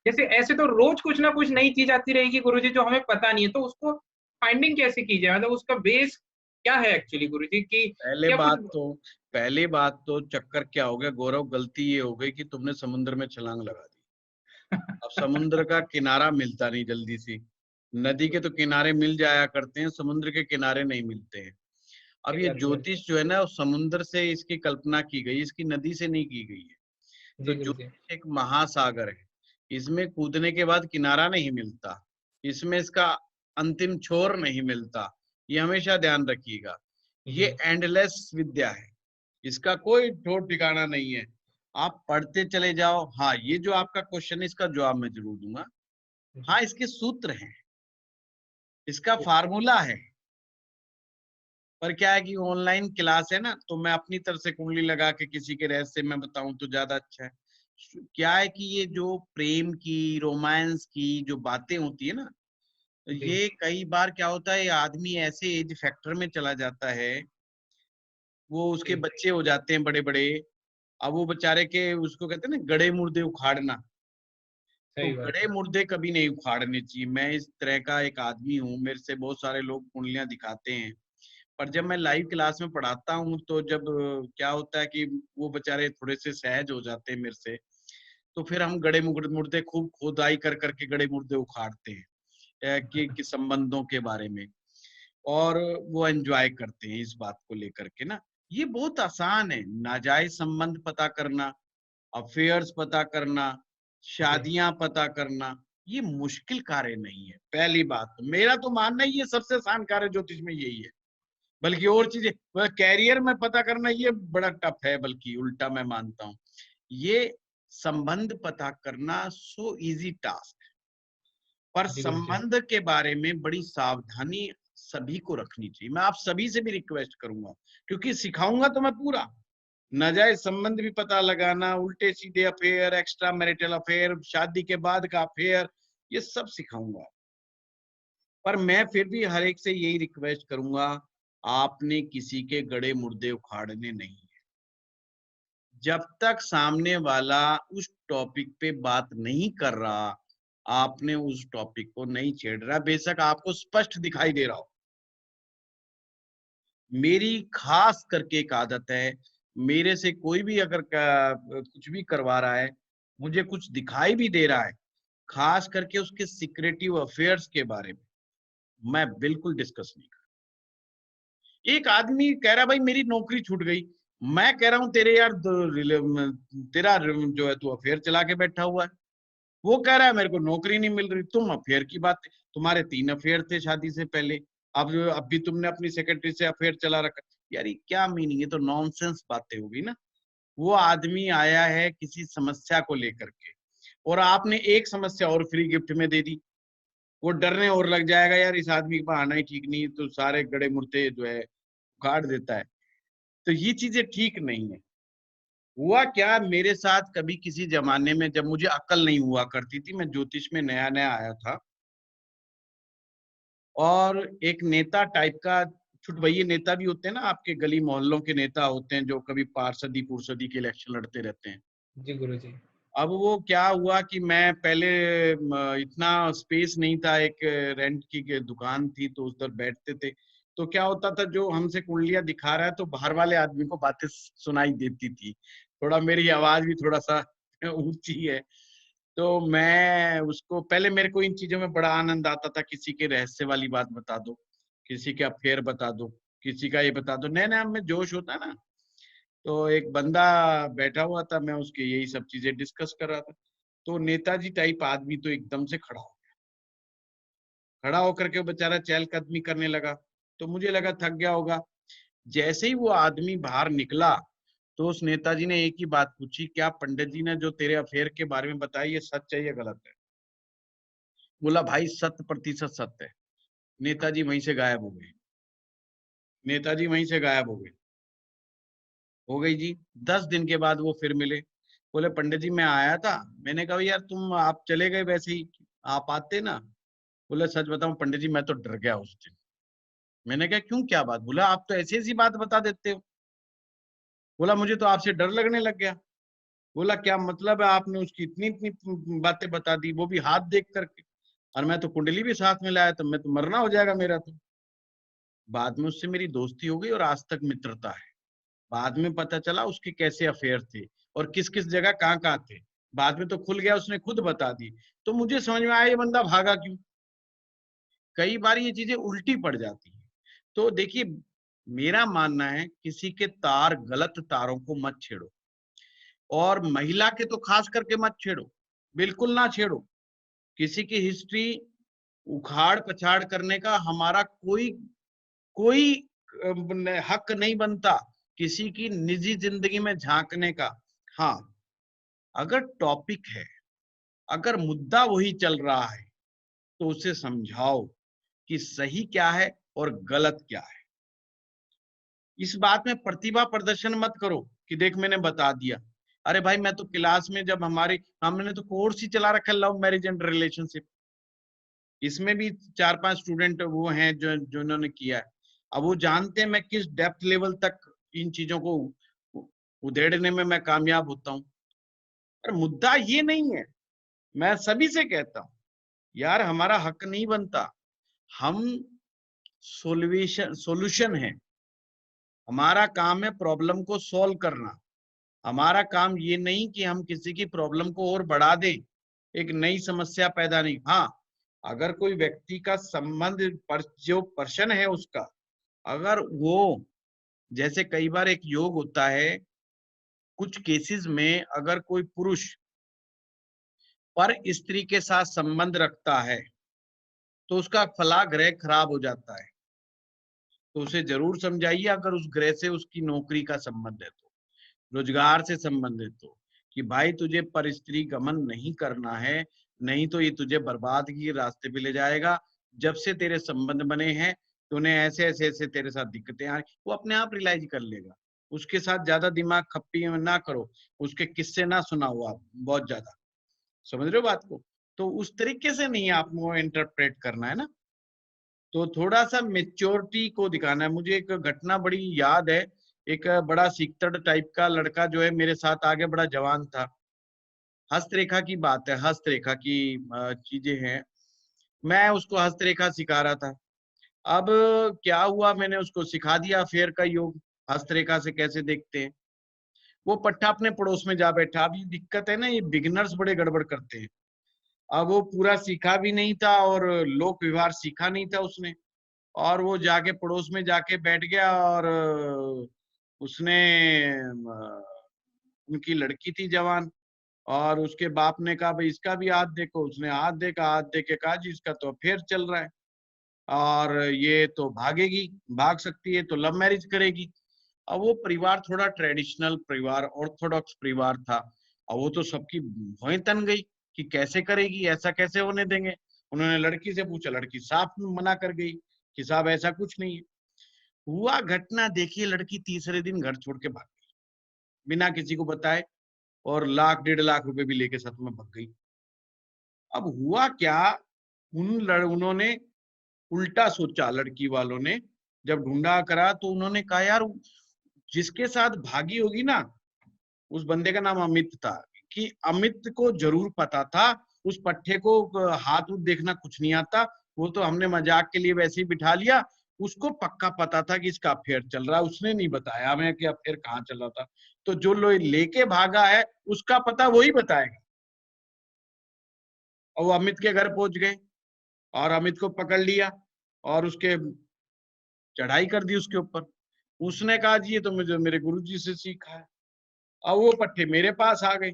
जैसे ऐसे तो रोज कुछ ना कुछ नई चीज आती रहेगी गुरुजी जो हमें पता नहीं है, तो उसको फाइंडिंग कैसे की जाए? मतलब उसका बेस क्या है एक्चुअली गुरुजी की? पहली बात तो चक्कर क्या हो गया गौरव, गलती ये हो गई कि तुमने समुद्र में छलांग लगा दी। अब समुद्र का किनारा मिलता नहीं जल्दी से, नदी के तो किनारे मिल जाया करते हैं, समुद्र के किनारे नहीं मिलते हैं। अब ये ज्योतिष जो है ना समुद्र से इसकी कल्पना की गई, इसकी नदी से नहीं की गई है। तो ज्योतिष एक महासागर है, इसमें कूदने के बाद किनारा नहीं मिलता, इसमें इसका अंतिम छोर नहीं मिलता, ये हमेशा ध्यान रखिएगा। ये एंडलेस विद्या है, इसका कोई ठोर ठिकाना नहीं है। आप पढ़ते चले जाओ। हाँ ये जो आपका क्वेश्चन है इसका जवाब मैं जरूर दूंगा। हाँ इसके सूत्र हैं, इसका फार्मूला है, पर क्या है कि ऑनलाइन क्लास है ना, तो मैं अपनी तरफ से कुंडली लगा के किसी के रहस्य में बताऊं तो ज्यादा अच्छा है। क्या है कि ये जो प्रेम की, रोमांस की जो बातें होती है ना, तो ये कई बार क्या होता है आदमी ऐसे एज फैक्टर में चला जाता है, वो उसके बच्चे हो जाते हैं बड़े बड़े, अब वो बेचारे के उसको कहते हैं ना गड़े मुर्दे उखाड़ना, तो गड़े मुर्दे कभी नहीं उखाड़ने चाहिए। मैं इस तरह का एक आदमी हूँ, मेरे से बहुत सारे लोग कुंडलियां दिखाते हैं, पर जब मैं लाइव क्लास में पढ़ाता हूँ तो जब क्या होता है कि वो बेचारे थोड़े से सहज हो जाते हैं मेरे से, तो फिर हम गड़े मुर्दे खूब खोदाई कर करके गड़े मुर्दे उखाड़ते हैं कि संबंधों के बारे में, और वो एंजॉय करते हैं इस बात को लेकर के ना। ये बहुत आसान है, नाजायज संबंध पता करना, अफेयर्स पता करना, शादियां पता करना, ये मुश्किल कार्य नहीं है। पहली बात तो मेरा तो मानना है ये सबसे आसान कार्य ज्योतिष में यही है, बल्कि और चीजें कैरियर में पता करना ये बड़ा टफ है, बल्कि उल्टा मैं मानता हूँ। ये संबंध पता करना सो इजी टास्क, पर संबंध के बारे में बड़ी सावधानी सभी को रखनी चाहिए। मैं आप सभी से भी रिक्वेस्ट करूंगा, क्योंकि सिखाऊंगा तो मैं पूरा, नाजायज संबंध भी पता लगाना, उल्टे सीधे अफेयर, एक्स्ट्रा मैरिटल अफेयर, शादी के बाद का अफेयर, ये सब सिखाऊंगा। पर मैं फिर भी हर एक से यही रिक्वेस्ट करूंगा, आपने किसी के गड़े मुर्दे उखाड़ने नहीं है। जब तक सामने वाला उस टॉपिक पे बात नहीं कर रहा, आपने उस टॉपिक को नहीं छेड़ रहा, बेशक आपको स्पष्ट दिखाई दे रहा हो। मेरी खास करके एक आदत है, मेरे से कोई भी अगर कुछ भी करवा रहा है, मुझे कुछ दिखाई भी दे रहा है, खास करके उसके सीक्रेटिव अफेयर्स के बारे में मैं बिल्कुल डिस्कस नहीं कर। एक आदमी कह रहा भाई मेरी नौकरी छूट गई, मैं कह रहा हूं तेरे यार तेरा जो है तू अफेयर चला के बैठा हुआ है। वो कह रहा है मेरे को नौकरी नहीं मिल रही, तुम अफेयर की बात, तुम्हारे 3 अफेयर थे शादी से पहले, अब भी तुमने अपनी सेक्रेटरी से अफेयर चला रखा। यार ये क्या मीनिंग है, तो नॉनसेंस बातें होगी ना। वो आदमी आया है किसी समस्या को लेकर के, और आपने एक समस्या और फ्री गिफ्ट में दे दी, वो डरने और लग जाएगा यार इस आदमी का आना ही ठीक नहीं, तो सारे गड़े मुर्दे जो है उखाड़ देता है। तो ये चीजें ठीक नहीं है। हुआ क्या, मेरे साथ कभी किसी जमाने में जब मुझे अक्ल नहीं हुआ करती थी, मैं ज्योतिष में नया नया आया था, और एक नेता टाइप का, छुटभइये नेता भी होते हैं ना, आपके गली मोहल्लों के नेता होते हैं जो कभी पार्षदी पुरसदी के इलेक्शन लड़ते रहते हैं। जी गुरुजी। अब वो क्या हुआ कि मैं पहले इतना स्पेस नहीं था, एक रेंट की दुकान थी, तो उधर बैठते थे, तो क्या होता था, जो हमसे कुंडलियां दिखा रहा है तो बाहर वाले आदमी को बातें सुनाई देती थी, थोड़ा मेरी आवाज भी थोड़ा सा ऊंची है, तो मैं उसको, पहले मेरे को इन चीजों में बड़ा आनंद आता था, किसी के रहस्य वाली बात बता दो, किसी के अफेयर बता दो, किसी का ये बता दो, नए नए में जोश होता है ना। तो एक बंदा बैठा हुआ था, मैं उसके यही सब चीजें डिस्कस कर रहा था, तो नेताजी टाइप आदमी तो एकदम से खड़ा हो गया, खड़ा होकर के वो बेचारा चहलकदमी करने लगा, तो मुझे लगा थक गया होगा। जैसे ही वो आदमी बाहर निकला, तो उस नेताजी ने एक ही बात पूछी, क्या पंडित जी ने जो तेरे अफेयर के बारे में बताया ये सच है या गलत है? बोला भाई 100% सत्य है। नेताजी वहीं से गायब हो गए, नेताजी वहीं से गायब हो गई जी। 10 दिन के बाद वो फिर मिले, बोले पंडित जी मैं आया था। मैंने कहा यार तुम आप चले गए, वैसे ही आप आते ना। बोले सच बताऊं पंडित जी मैं तो डर गया उस दिन। मैंने कहा क्यों, क्या बात? बोला आप तो ऐसी ऐसी बात बता देते हो। बोला मुझे तो आपसे डर लगने लग गया। बोला क्या मतलब है, आपने उसकी इतनी इतनी बातें बता दी, वो भी हाथ देख करके, और मैं तो कुंडली भी साथ में लाया, तो मैं तो मरना हो जाएगा मेरा तो। बाद में उससे मेरी दोस्ती हो गई और आज तक मित्रता है। बाद में पता चला उसके कैसे अफेयर थे और किस किस जगह कहाँ कहाँ थे, बाद में तो खुल गया, उसने खुद बता दी। तो मुझे समझ में आया ये बंदा भागा क्यों। कई बार ये चीजें उल्टी पड़ जाती हैं। तो देखिए मेरा मानना है किसी के तार, गलत तारों को मत छेड़ो, और महिला के तो खास करके मत छेड़ो, बिल्कुल ना छेड़ो। किसी की हिस्ट्री उखाड़ पछाड़ करने का हमारा कोई कोई हक नहीं बनता, किसी की निजी जिंदगी में झांकने का। हाँ, अगर टॉपिक है, अगर मुद्दा वही चल रहा है, तो उसे समझाओ कि सही क्या है और गलत क्या है। इस बात में प्रतिभा प्रदर्शन मत करो कि देख मैंने बता दिया। अरे भाई मैं तो क्लास में, जब हमने तो कोर्स ही चला रखा है लव मैरिज एंड रिलेशनशिप, इसमें भी 4-5 स्टूडेंट वो हैं जो जिन्होंने किया है। अब वो जानते हैं मैं किस डेप्थ लेवल तक इन चीजों को उधेड़ने में मैं कामयाब होता हूँ। पर मुद्दा ये नहीं है, मैं सभी से कहता हूँ यार हमारा हक नहीं बनता, हम सोल्यूशन है, हमारा काम है प्रॉब्लम को सॉल्व करना। हमारा काम ये नहीं कि हम किसी की प्रॉब्लम को और बढ़ा दें, एक नई समस्या पैदा नहीं। हाँ, अगर कोई व्यक्ति का संबंध जो पर्सन है उसका, अगर वो, जैसे कई बार एक योग होता है, कुछ केसेस में अगर कोई पुरुष पर स्त्री के साथ संबंध रखता है तो उसका फला ग्रह खराब हो जाता है। तो उसे जरूर समझाइए, अगर उस ग्रह से उसकी नौकरी का संबंध है तो, रोजगार से संबंधित हो, कि भाई तुझे पर स्त्री गमन नहीं करना है, नहीं तो ये तुझे बर्बादगी के रास्ते पे ले जाएगा। जब से तेरे संबंध बने हैं तूने ऐसे ऐसे ऐसे तेरे साथ दिक्कतें आ रही, वो अपने आप रियलाइज कर लेगा। उसके साथ ज्यादा दिमाग खप्पी ना करो, उसके किस्से ना सुनाओ आप बहुत ज्यादा, समझ रहे हो बात को? तो उस तरीके से नहीं आपको इंटरप्रेट करना है ना, तो थोड़ा सा मेच्योरिटी को दिखाना है। मुझे एक घटना बड़ी याद है, एक बड़ा सीखतड़ टाइप का लड़का जो है मेरे साथ आगे, बड़ा जवान था। हस्तरेखा की बात है, हस्तरेखा की चीजें हैं, मैं उसको हस्तरेखा सिखा रहा था। अब क्या हुआ, मैंने उसको सिखा दिया फेयर का योग, हस्तरेखा से कैसे देखते हैं। वो पट्टा अपने पड़ोस में जा बैठा। अब ये दिक्कत है ना, ये बिगिनर्स बड़े गड़बड़ करते हैं। अब वो पूरा सीखा भी नहीं था और लोक व्यवहार सीखा नहीं था उसने, और वो जाके पड़ोस में जाके बैठ गया और उसने उनकी लड़की थी जवान, और उसके बाप ने कहा भाई इसका भी हाथ देखो। उसने हाथ देखा, हाथ देख के कहा जी इसका तो अफेयर चल रहा है और ये तो भागेगी, भाग सकती है, तो लव मैरिज करेगी। अब वो परिवार थोड़ा ट्रेडिशनल परिवार, ऑर्थोडॉक्स परिवार था, और वो तो सबकी भौं तन गई कि कैसे करेगी, ऐसा कैसे होने देंगे। उन्होंने लड़की से पूछा, लड़की साफ मना कर गई कि साहब ऐसा कुछ नहीं है। हुआ घटना देखिए, लड़की तीसरे दिन घर छोड़ के भाग गई बिना किसी को बताए, और 1,00,000 1,50,000 रुपए भी लेके साथ में भाग गई। अब हुआ क्या, उन्होंने उल्टा सोचा, लड़की वालों ने जब ढूंढा करा तो उन्होंने कहा यार जिसके साथ भागी होगी ना, उस बंदे का नाम अमित था, कि अमित को जरूर पता था, उस पट्टे को हाथ उठ देखना कुछ नहीं आता, वो तो हमने मजाक के लिए वैसे ही बिठा लिया। उसको पक्का पता था कि इसका अफेयर चल रहा है, उसने नहीं बताया हमें कि अफेयर कहाँ चल रहा था। तो जो लेके भागा है उसका पता वही बताएगा। और वो अमित के घर पहुंच गए और अमित को पकड़ लिया और उसके चढ़ाई कर दी उसके ऊपर। उसने कहा जी ये तो मुझे मेरे गुरुजी से सीखा है। अब वो पट्टे मेरे पास आ गए,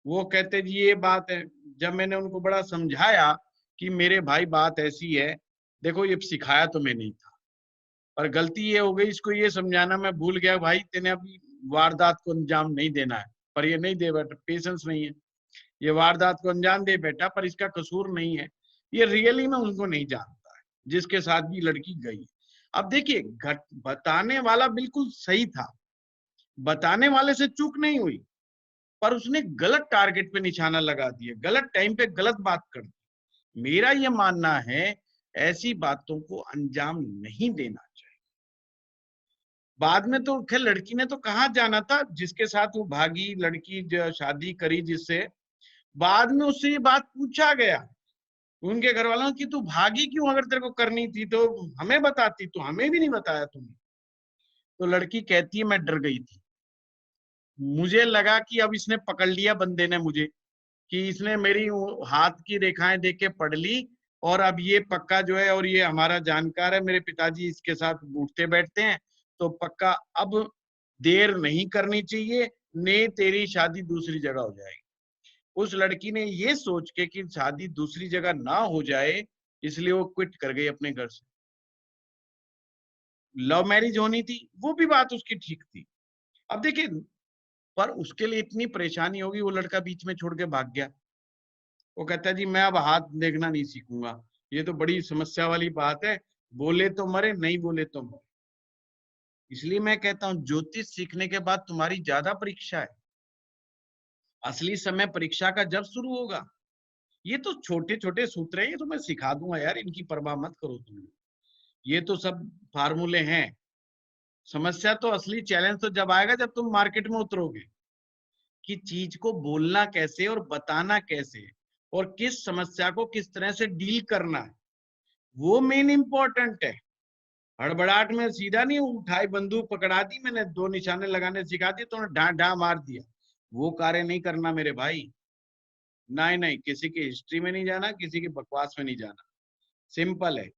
वो कहते जी ये बात है। जब मैंने उनको बड़ा समझाया कि मेरे भाई बात ऐसी है, देखो ये सिखाया तो मैं नहीं था, पर गलती ये हो गई, इसको ये समझाना मैं भूल गया, भाई तेने अभी वारदात को अंजाम नहीं देना है, पर ये नहीं दे बेटा, पेशेंस नहीं है, ये वारदात को अंजाम दे बेटा, पर इसका कसूर नहीं है। ये रियली में उनको नहीं जानता है जिसके साथ भी लड़की गई। अब देखिए बताने वाला बिल्कुल सही था, बताने वाले से चूक नहीं हुई, पर उसने गलत टारगेट पे निशाना लगा दिया, गलत टाइम पे गलत बात कर दी। मेरा ये मानना है ऐसी बातों को अंजाम नहीं देना चाहिए। बाद में तो खैर लड़की ने तो कहाँ जाना था, जिसके साथ वो भागी लड़की जो शादी करी जिससे, बाद में उससे ये बात पूछा गया उनके घर वालों की, तू भागी क्यों, अगर तेरे को करनी थी तो हमें बताती, तो हमें भी नहीं बताया तुमने। तो लड़की कहती है मैं डर गई थी, मुझे लगा कि अब इसने पकड़ लिया बंदे ने मुझे, कि इसने मेरी हाथ की रेखाएं देख के पढ़ ली, और अब ये पक्का जो है, और ये हमारा जानकार है, मेरे पिताजी इसके साथ उठते बैठते हैं, तो पक्का अब देर नहीं करनी चाहिए, ने तेरी शादी दूसरी जगह हो जाएगी। उस लड़की ने ये सोच के कि शादी दूसरी जगह ना हो जाए, इसलिए वो क्विट कर गई अपने घर से। लव मैरिज होनी थी, वो भी बात उसकी ठीक थी। अब देखिए, पर उसके लिए इतनी परेशानी होगी, वो लड़का बीच में छोड़ के भाग गया। वो कहता है जी मैं अब हाथ देखना नहीं सीखूंगा, ये तो बड़ी समस्या वाली बात है, बोले तो मरे, नहीं बोले तो मरे। इसलिए मैं कहता हूँ ज्योतिष सीखने के बाद तुम्हारी ज्यादा परीक्षा है, असली समय परीक्षा का जब शुरू होगा। ये तो छोटे छोटे सूत्र हैं, ये तो मैं सिखा दूंगा यार, इनकी परवाह मत करो तुम, ये तो सब फार्मूले हैं। समस्या तो, असली चैलेंज तो जब आएगा जब तुम मार्केट में उतरोगे, कि चीज को बोलना कैसे और बताना कैसे, और किस समस्या को किस तरह से डील करना है, वो मेन इंपॉर्टेंट है। हड़बड़ाहट में सीधा नहीं उठाई बंदूक पकड़ा दी मैंने, 2 निशाने लगाने सिखा दिए तो ढा ढा मार दिया। वो कार्य नहीं करना मेरे भाई। नहीं नहीं, किसी की हिस्ट्री में नहीं जाना, किसी की बकवास में नहीं जाना। सिंपल है।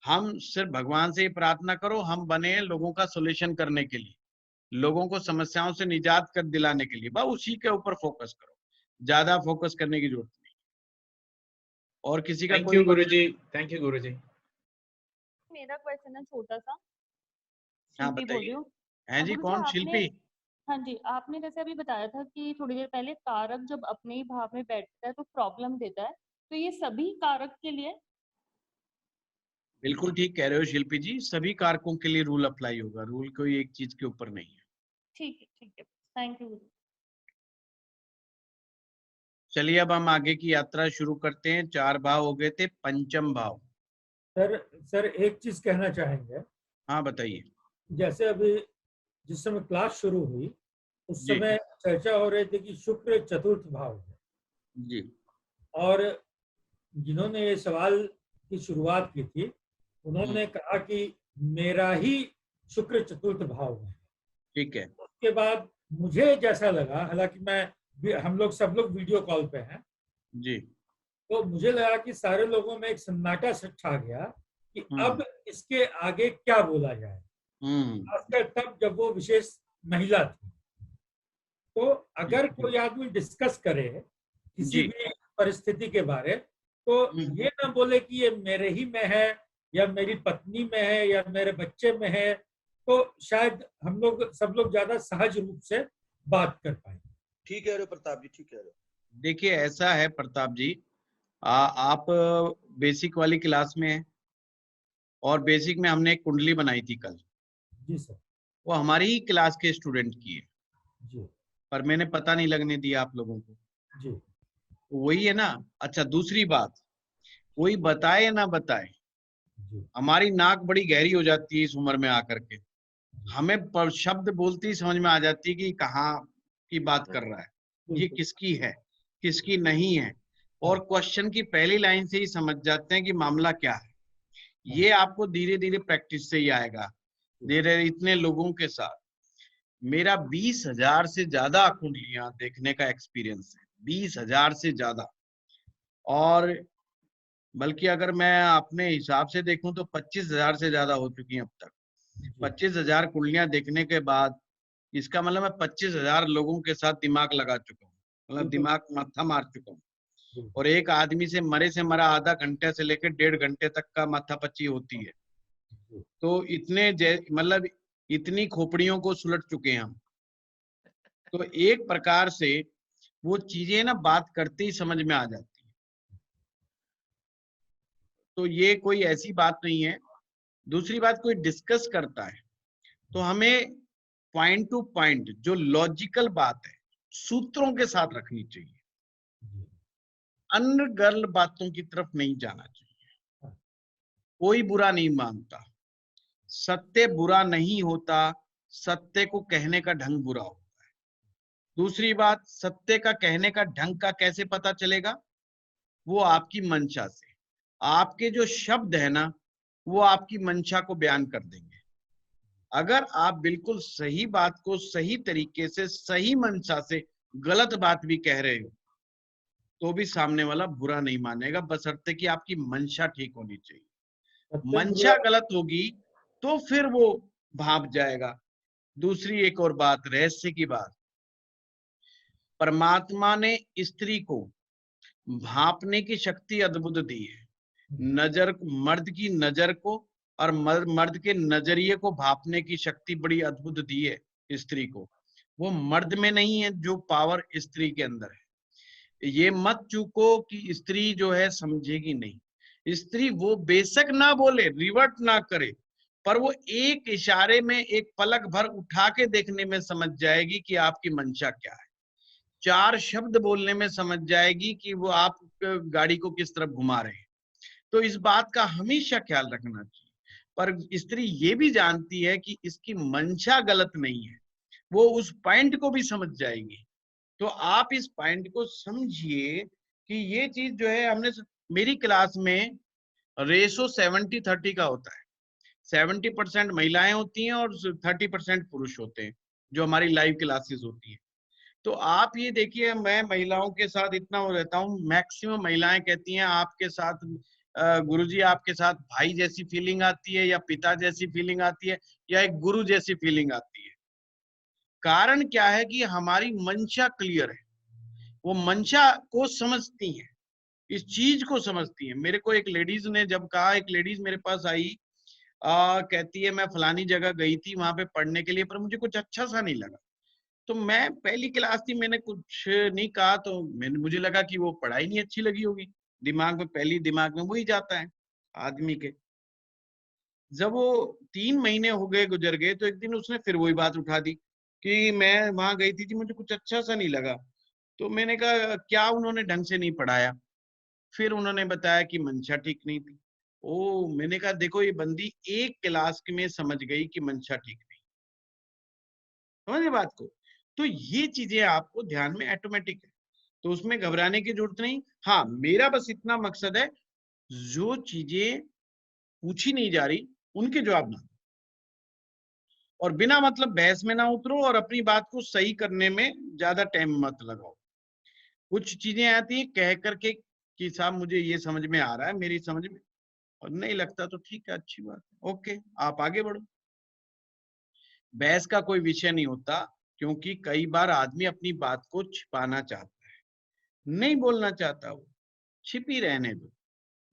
हम सिर्फ भगवान से ही प्रार्थना करो, हम बने हैं लोगों का सोल्यूशन करने के लिए, लोगों को समस्याओं से निजात कर दिलाने के लिए। बस उसी के ऊपर फोकस करो, ज्यादा फोकस करने की जरूरत नहीं। और किसी का थैंक कोई यू गुरुजी, थैंक यू गुरुजी। मेरा क्वेश्चन है छोटा सा। हाँ शिल्पी बोल रही बताइए। हूँ। हैं जी, गुरु कौन? आपने, शिल्पी? हाँ जी, आपने जैसे अभी बताया था कि थोड़ी देर पहले कारक जब अपने ही भाव में बैठता है तो प्रॉब्लम देता है, तो ये सभी कारक के लिए? बिल्कुल ठीक कह रहे हो शिल्पी जी, सभी कारकों के लिए रूल अप्लाई होगा, रूल कोई एक चीज के ऊपर नहीं है। ठीक है, थैंक यू। चलिए अब हम आगे की यात्रा शुरू करते हैं। 4 भाव हो गए थे, पंचम भाव। सर एक चीज कहना चाहेंगे। हाँ बताइए। जैसे अभी जिस समय क्लास शुरू हुई उस जी समय चर्चा हो रही थी कि शुक्र चतुर्थ भाव है, जी और जिन्होंने ये सवाल की शुरुआत की थी उन्होंने कहा कि मेरा ही शुक्र चतुर्थ भाव में है। ठीक है। उसके बाद मुझे जैसा लगा, हालांकि हम लोग सब लोग वीडियो कॉल पे हैं, जी तो मुझे लगा कि सारे लोगों में एक सन्नाटा सा छा गया कि अब इसके आगे क्या बोला जाए, खासकर तब जब वो विशेष महिला थी। तो अगर कोई आदमी डिस्कस करे किसी जी भी परिस्थिति के बारे, तो ये ना बोले कि ये मेरे ही में है या मेरी पत्नी में है या मेरे बच्चे में है, तो शायद हम लोग सब लोग ज्यादा सहज रूप से बात कर पाए। ठीक कह रहे हो प्रताप जी, ठीक कह रहे हो। देखिए ऐसा है प्रताप जी, आप बेसिक वाली क्लास में हैं और बेसिक में हमने एक कुंडली बनाई थी कल। जी सर। वो हमारी ही क्लास के स्टूडेंट की है जी पर मैंने पता नहीं लगने दिया आप लोगों को। जी। वही है ना। अच्छा दूसरी बात, कोई बताए या ना बताए, जी हमारी नाक बड़ी गहरी हो जाती है इस उम्र में आकर के। हमें शब्द बोलते ही समझ में आ जाती है कि कहाँ की बात कर रहा है, ये किसकी है किसकी नहीं है, और क्वेश्चन की पहली लाइन से ही समझ जाते हैं कि मामला क्या है। ये आपको धीरे धीरे प्रैक्टिस से ही आएगा, धीरे इतने लोगों के साथ। मेरा 20,000 से ज्यादा कुंडलियां देखने का एक्सपीरियंस है, 20,000 से ज्यादा। और बल्कि अगर मैं अपने हिसाब से देखूं तो 25,000 से ज्यादा हो चुकी हैं अब तक। 25,000 कुंडलियां देखने के बाद इसका मतलब मैं 25,000 लोगों के साथ दिमाग लगा चुका हूँ, मतलब दिमाग माथा मार चुका हूँ। और एक आदमी से मरा आधा घंटे से लेकर 1.5 घंटे तक का माथापच्ची होती है। तो इतने मतलब इतनी खोपड़ियों को सुलट चुके हैं हम। तो एक प्रकार से वो चीजें ना बात करते ही समझ में आ जाती है। तो ये कोई ऐसी बात नहीं है। दूसरी बात, कोई डिस्कस करता है तो हमें पॉइंट टू पॉइंट जो लॉजिकल बात है सूत्रों के साथ रखनी चाहिए, अनर्गल बातों की तरफ नहीं जाना चाहिए। कोई बुरा नहीं मानता, सत्य बुरा नहीं होता, सत्य को कहने का ढंग बुरा होता है। दूसरी बात, सत्य का कहने का ढंग का कैसे पता चलेगा? वो आपकी मंशा से। आपके जो शब्द है ना वो आपकी मंशा को बयान कर देंगे। अगर आप बिल्कुल सही बात को सही तरीके से सही मंशा से गलत बात भी कह रहे हो तो भी सामने वाला बुरा नहीं मानेगा, बशर्ते कि आपकी मंशा ठीक होनी चाहिए। मंशा गलत होगी तो फिर वो भाप जाएगा। दूसरी एक और बात, रहस्य की बात, परमात्मा ने स्त्री को भापने की शक्ति अद्भुत दी है। नजर, मर्द की नजर को और मर्द के नजरिए को भापने की शक्ति बड़ी अद्भुत दी है स्त्री को। वो मर्द में नहीं है जो पावर स्त्री के अंदर है। ये मत चूको कि स्त्री जो है समझेगी नहीं। स्त्री वो बेशक ना बोले, रिवर्ट ना करे, पर वो एक इशारे में एक पलक भर उठा के देखने में समझ जाएगी कि आपकी मंशा क्या है। 4 शब्द बोलने में समझ जाएगी कि वो आप गाड़ी को किस तरफ घुमा रहे हैं। तो इस बात का हमेशा ख्याल रखना चाहिए। पर स्त्री ये भी जानती है कि इसकी मंशा गलत नहीं है, वो उस पॉइंट को भी समझ जाएगी। तो आप इस पॉइंट को समझिए कि ये चीज जो है, हमने मेरी क्लास में रेशो 70-30 का होता है। 70% महिलाएं होती हैं और 30% पुरुष होते हैं जो हमारी लाइव क्लासेस होती है। तो आप ये देखिए, मैं महिलाओं के साथ इतना हो रहता हूँ, मैक्सिमम महिलाएं कहती हैं आपके साथ गुरुजी आपके साथ भाई जैसी फीलिंग आती है, या पिता जैसी फीलिंग आती है, या एक गुरु जैसी फीलिंग आती है। कारण क्या है कि हमारी मंशा क्लियर है, वो मंशा को समझती हैं, इस चीज को समझती हैं। मेरे को एक लेडीज ने जब कहा, एक लेडीज मेरे पास आई, कहती है मैं फलानी जगह गई थी वहां पे पढ़ने के लिए, पर मुझे कुछ अच्छा सा नहीं लगा। तो मैं पहली क्लास थी, मैंने कुछ नहीं कहा, तो मुझे लगा कि वो पढ़ाई नहीं अच्छी लगी होगी। दिमाग में दिमाग में वही जाता है आदमी के। जब वो 3 महीने हो गए, गुजर गए, तो एक दिन उसने फिर वही बात उठा दी कि मैं वहां गई थी, मुझे कुछ अच्छा सा नहीं लगा। तो मैंने कहा क्या उन्होंने ढंग से नहीं पढ़ाया? फिर उन्होंने बताया कि मंशा ठीक नहीं थी। ओ, मैंने कहा देखो ये बंदी एक क्लास में समझ गई कि मंशा ठीक नहीं। समझे बात को? तो ये चीजें आपको ध्यान में ऑटोमेटिक है, तो उसमें घबराने की जरूरत नहीं। हाँ, मेरा बस इतना मकसद है, जो चीजें पूछी नहीं जा रही उनके जवाब ना, और बिना मतलब बहस में ना उतरो, और अपनी बात को सही करने में ज्यादा टाइम मत लगाओ। कुछ चीजें आती हैं कह करके कि साहब मुझे ये समझ में आ रहा है, मेरी समझ में, और नहीं लगता तो ठीक है, अच्छी बात है, ओके, आप आगे बढ़ो। बहस का कोई विषय नहीं होता, क्योंकि कई बार आदमी अपनी बात को छिपाना चाहता है, नहीं बोलना चाहता, वो छिपी रहने दो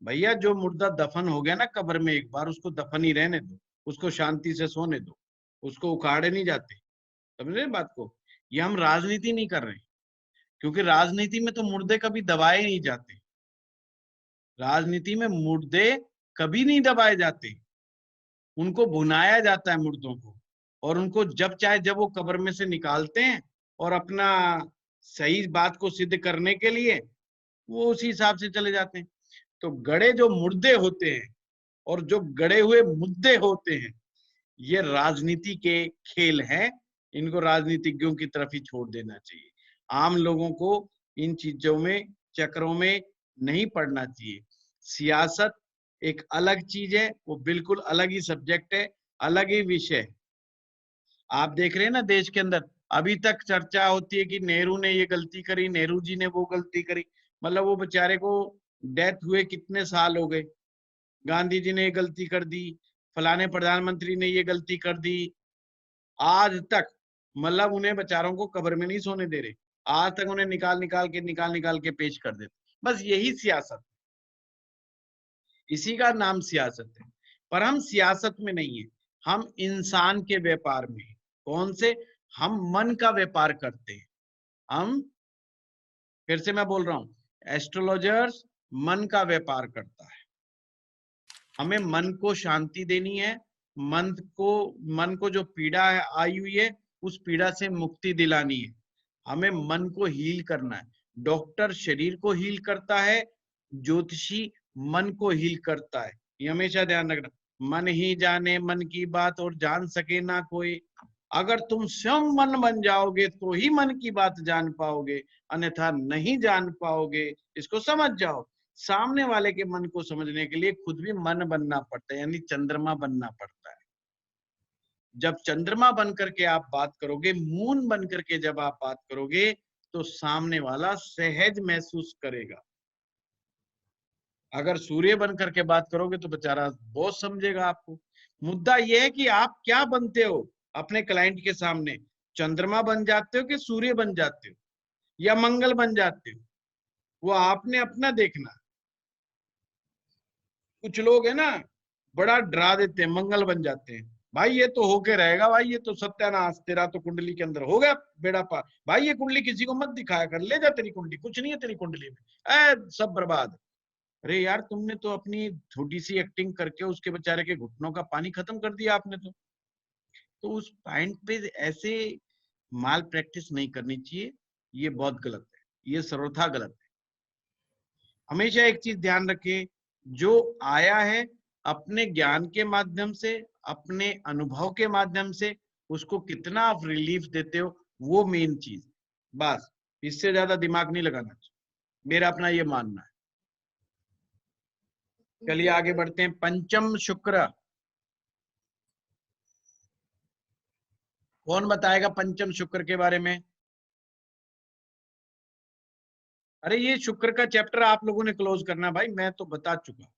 भैया। जो मुर्दा दफन हो गया ना कब्र में, एक बार उसको दफन ही रहने दो, उसको शांति से सोने दो, उसको उखाड़े नहीं जाते। समझ रहे बात को? ये हम राजनीति नहीं कर रहे, क्योंकि राजनीति में तो मुर्दे कभी दबाए नहीं जाते। राजनीति में मुर्दे कभी नहीं दबाए जाते, उनको भुनाया जाता है मुर्दों को, और उनको जब चाहे जब वो कब्र में से निकालते हैं, और अपना सही बात को सिद्ध करने के लिए वो उसी हिसाब से चले जाते हैं। तो गड़े जो मुर्दे होते हैं और जो गड़े हुए मुद्दे होते हैं, ये राजनीति के खेल हैं, इनको राजनीतिज्ञों की तरफ ही छोड़ देना चाहिए। आम लोगों को इन चीजों में, चक्रों में नहीं पड़ना चाहिए। सियासत एक अलग चीज है, वो बिल्कुल अलग ही सब्जेक्ट है, अलग ही विषय है। आप देख रहे हैं ना देश के अंदर अभी तक चर्चा होती है कि नेहरू ने ये गलती करी, नेहरू जी ने वो गलती करी। मतलब वो बेचारे को डेथ हुए कितने साल हो गए, गांधी जी ने ये गलती कर दी, फलाने प्रधानमंत्री ने ये गलती कर दी, आज तक मतलब उन्हें बेचारों को कब्र में नहीं सोने दे रहे, आज तक उन्हें निकाल निकाल के पेश कर देते। बस यही सियासत, इसी का नाम सियासत है। पर हम सियासत में नहीं है, हम इंसान के व्यापार में है। कौन से? हम मन का व्यापार करते हैं। हम, फिर से मैं बोल रहा हूं, एस्ट्रोलॉजर्स मन का व्यापार करता है। हमें मन को शांति देनी है, मन को जो पीड़ा आई हुई है उस पीड़ा से मुक्ति दिलानी है। हमें मन को हील करना है। डॉक्टर शरीर को हील करता है, ज्योतिषी मन को हील करता है। ये हमेशा ध्यान रखना। मन ही जाने मन की बात और जान सके ना कोई। अगर तुम स्वयं मन बन जाओगे तो ही मन की बात जान पाओगे, अन्यथा नहीं जान पाओगे। इसको समझ जाओ। सामने वाले के मन को समझने के लिए खुद भी मन बनना पड़ता है, यानी चंद्रमा बनना पड़ता है। जब चंद्रमा बन करके आप बात करोगे, मून बन करके जब आप बात करोगे, तो सामने वाला सहज महसूस करेगा। अगर सूर्य बन करके बात करोगे तो बेचारा बहुत समझेगा आपको। मुद्दा यह है कि आप क्या बनते हो अपने क्लाइंट के सामने। चंद्रमा बन जाते हो कि सूर्य बन जाते हो या मंगल बन जाते हो, वो आपने अपना देखना। कुछ लोग है ना बड़ा डरा देते हैं, मंगल बन जाते हैं, भाई ये तो होके रहेगा, भाई ये तो सत्यानाश, तेरा तो कुंडली के अंदर हो गया बेड़ा पार, भाई ये कुंडली किसी को मत दिखाया कर, ले जा तेरी कुंडली, कुछ नहीं है तेरी कुंडली में, सब बर्बाद। अरे यार, तुमने तो अपनी छोटी सी एक्टिंग करके उसके बेचारे के घुटनों का पानी खत्म कर दिया आपने तो उस पॉइंट पे ऐसे माल प्रैक्टिस नहीं करनी चाहिए। ये बहुत गलत है, ये सर्वथा गलत है। हमेशा एक चीज ध्यान रखें, जो आया है अपने ज्ञान के माध्यम से, अपने अनुभव के माध्यम से, उसको कितना आप रिलीफ देते हो, वो मेन चीज। बस इससे ज्यादा दिमाग नहीं लगाना चाहिए, मेरा अपना ये मानना है। चलिए आगे बढ़ते हैं। पंचम शुक्र, कौन बताएगा पंचम शुक्र के बारे में? अरे ये शुक्र का चैप्टर आप लोगों ने क्लोज करना भाई, मैं तो बता चुका।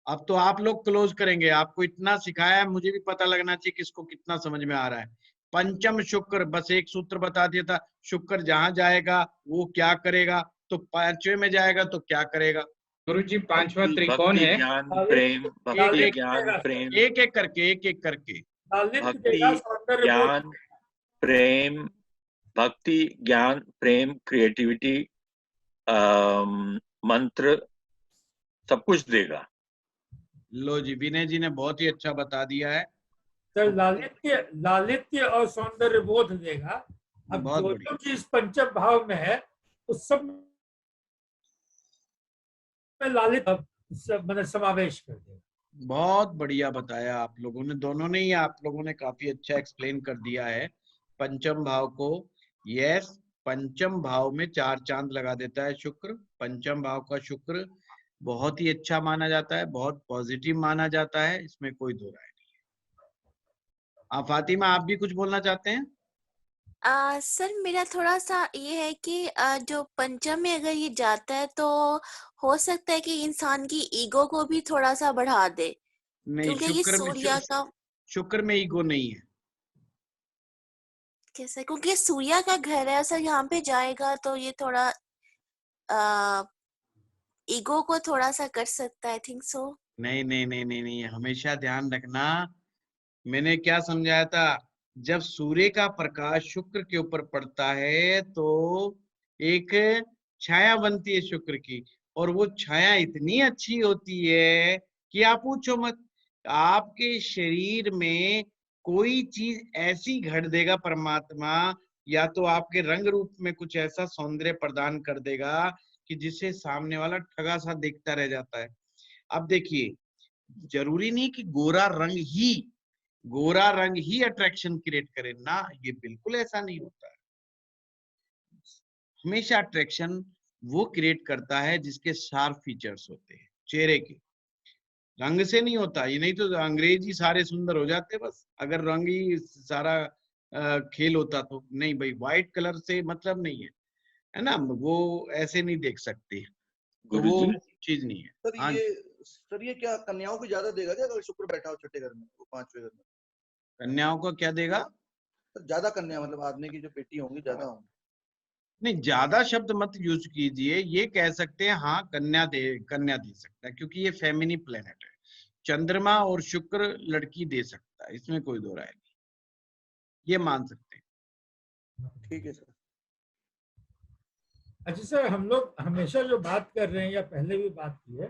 अब तो आप लोग क्लोज करेंगे, आपको इतना सिखाया है, मुझे भी पता लगना चाहिए किसको कितना समझ में आ रहा है। पंचम शुक्र, बस एक सूत्र बता दिया था, शुक्र जहां जाएगा वो क्या करेगा, तो पांचवे में जाएगा तो क्या करेगा। गुरुजी पांचवा त्रिकोण भक्ति है। ज्ञान प्रेम, भक्ति ज्ञान प्रेम, एक एक करके भक्ति ज्ञान प्रेम, भक्ति ज्ञान प्रेम, क्रिएटिविटी, मंत्र, सब कुछ देगा। लो जी, विनय जी ने बहुत ही अच्छा बता दिया है। सर लालित्य और सौंदर्य बोध देगा। अब बहुत जो बढ़िया। जो चीज पंचम भाव में है उस सब में लालित्य मतलब समावेश कर देगा। बहुत बढ़िया बताया आप लोगों ने, दोनों ने ही आप लोगों ने काफी अच्छा एक्सप्लेन कर दिया है पंचम भाव को। यस, पंचम भाव में 4 चांद लगा देता है शुक्र। पंचम भाव का शुक्र बहुत ही अच्छा माना जाता है, बहुत पॉजिटिव माना जाता है, इसमें कोई दो राय नहीं है। फातिमा, आप भी कुछ बोलना चाहते हैं? सर मेरा थोड़ा सा ये है कि जो पंचम में अगर ये जाता है तो हो सकता है कि इंसान की ईगो को भी थोड़ा सा बढ़ा दे, नहीं, क्योंकि ये शुक्र में ईगो नहीं है। कैसे, क्योंकि ये सूर्या का घर है सर, यहाँ पे जाएगा तो ये थोड़ा ईगो को थोड़ा सा कर सकता है, आई थिंक सो। नहीं नहीं नहीं नहीं नहीं, हमेशा ध्यान रखना, मैंने क्या समझाया था, जब सूर्य का प्रकाश शुक्र के ऊपर पड़ता है तो एक छाया बनती है शुक्र की, और वो छाया इतनी अच्छी होती है कि आप पूछो मत। आपके शरीर में कोई चीज ऐसी घड़ देगा परमात्मा, या तो आपके रंग रूप में कुछ ऐसा सौंदर्य प्रदान कर देगा कि जिसे सामने वाला ठगा सा देखता रह जाता है। अब देखिए, जरूरी नहीं कि गोरा रंग ही अट्रैक्शन क्रिएट करे ना, ये बिल्कुल ऐसा नहीं होता है। हमेशा अट्रैक्शन वो क्रिएट करता है जिसके शार्प फीचर्स होते हैं, चेहरे के रंग से नहीं होता। ये नहीं तो अंग्रेजी सारे सुंदर हो जाते बस, अगर रंग ही सारा खेल होता तो। नहीं भाई, व्हाइट कलर से मतलब नहीं है ना, वो ऐसे नहीं देख सकते, तो वो चीज नहीं है। सर ये क्या कन्याओं को ज्यादा देगा क्या, अगर शुक्र बैठा हो छठे घर में, वो पांचवे घर में? कन्याओं को क्या देगा? ज्यादा कन्या मतलब आदमी की जो बेटी होंगी ज्यादा होंगी। नहीं, ज्यादा शब्द मत यूज कीजिए, ये कह सकते हैं हाँ कन्या दे सकता है, क्योंकि ये फेमिनी प्लेनेट है। चंद्रमा और शुक्र लड़की दे सकता है, इसमें कोई दो राय नहीं, ये मान सकते हैं। ठीक है सर। अच्छा सर, हम लोग हमेशा जो बात कर रहे हैं या पहले भी बात की है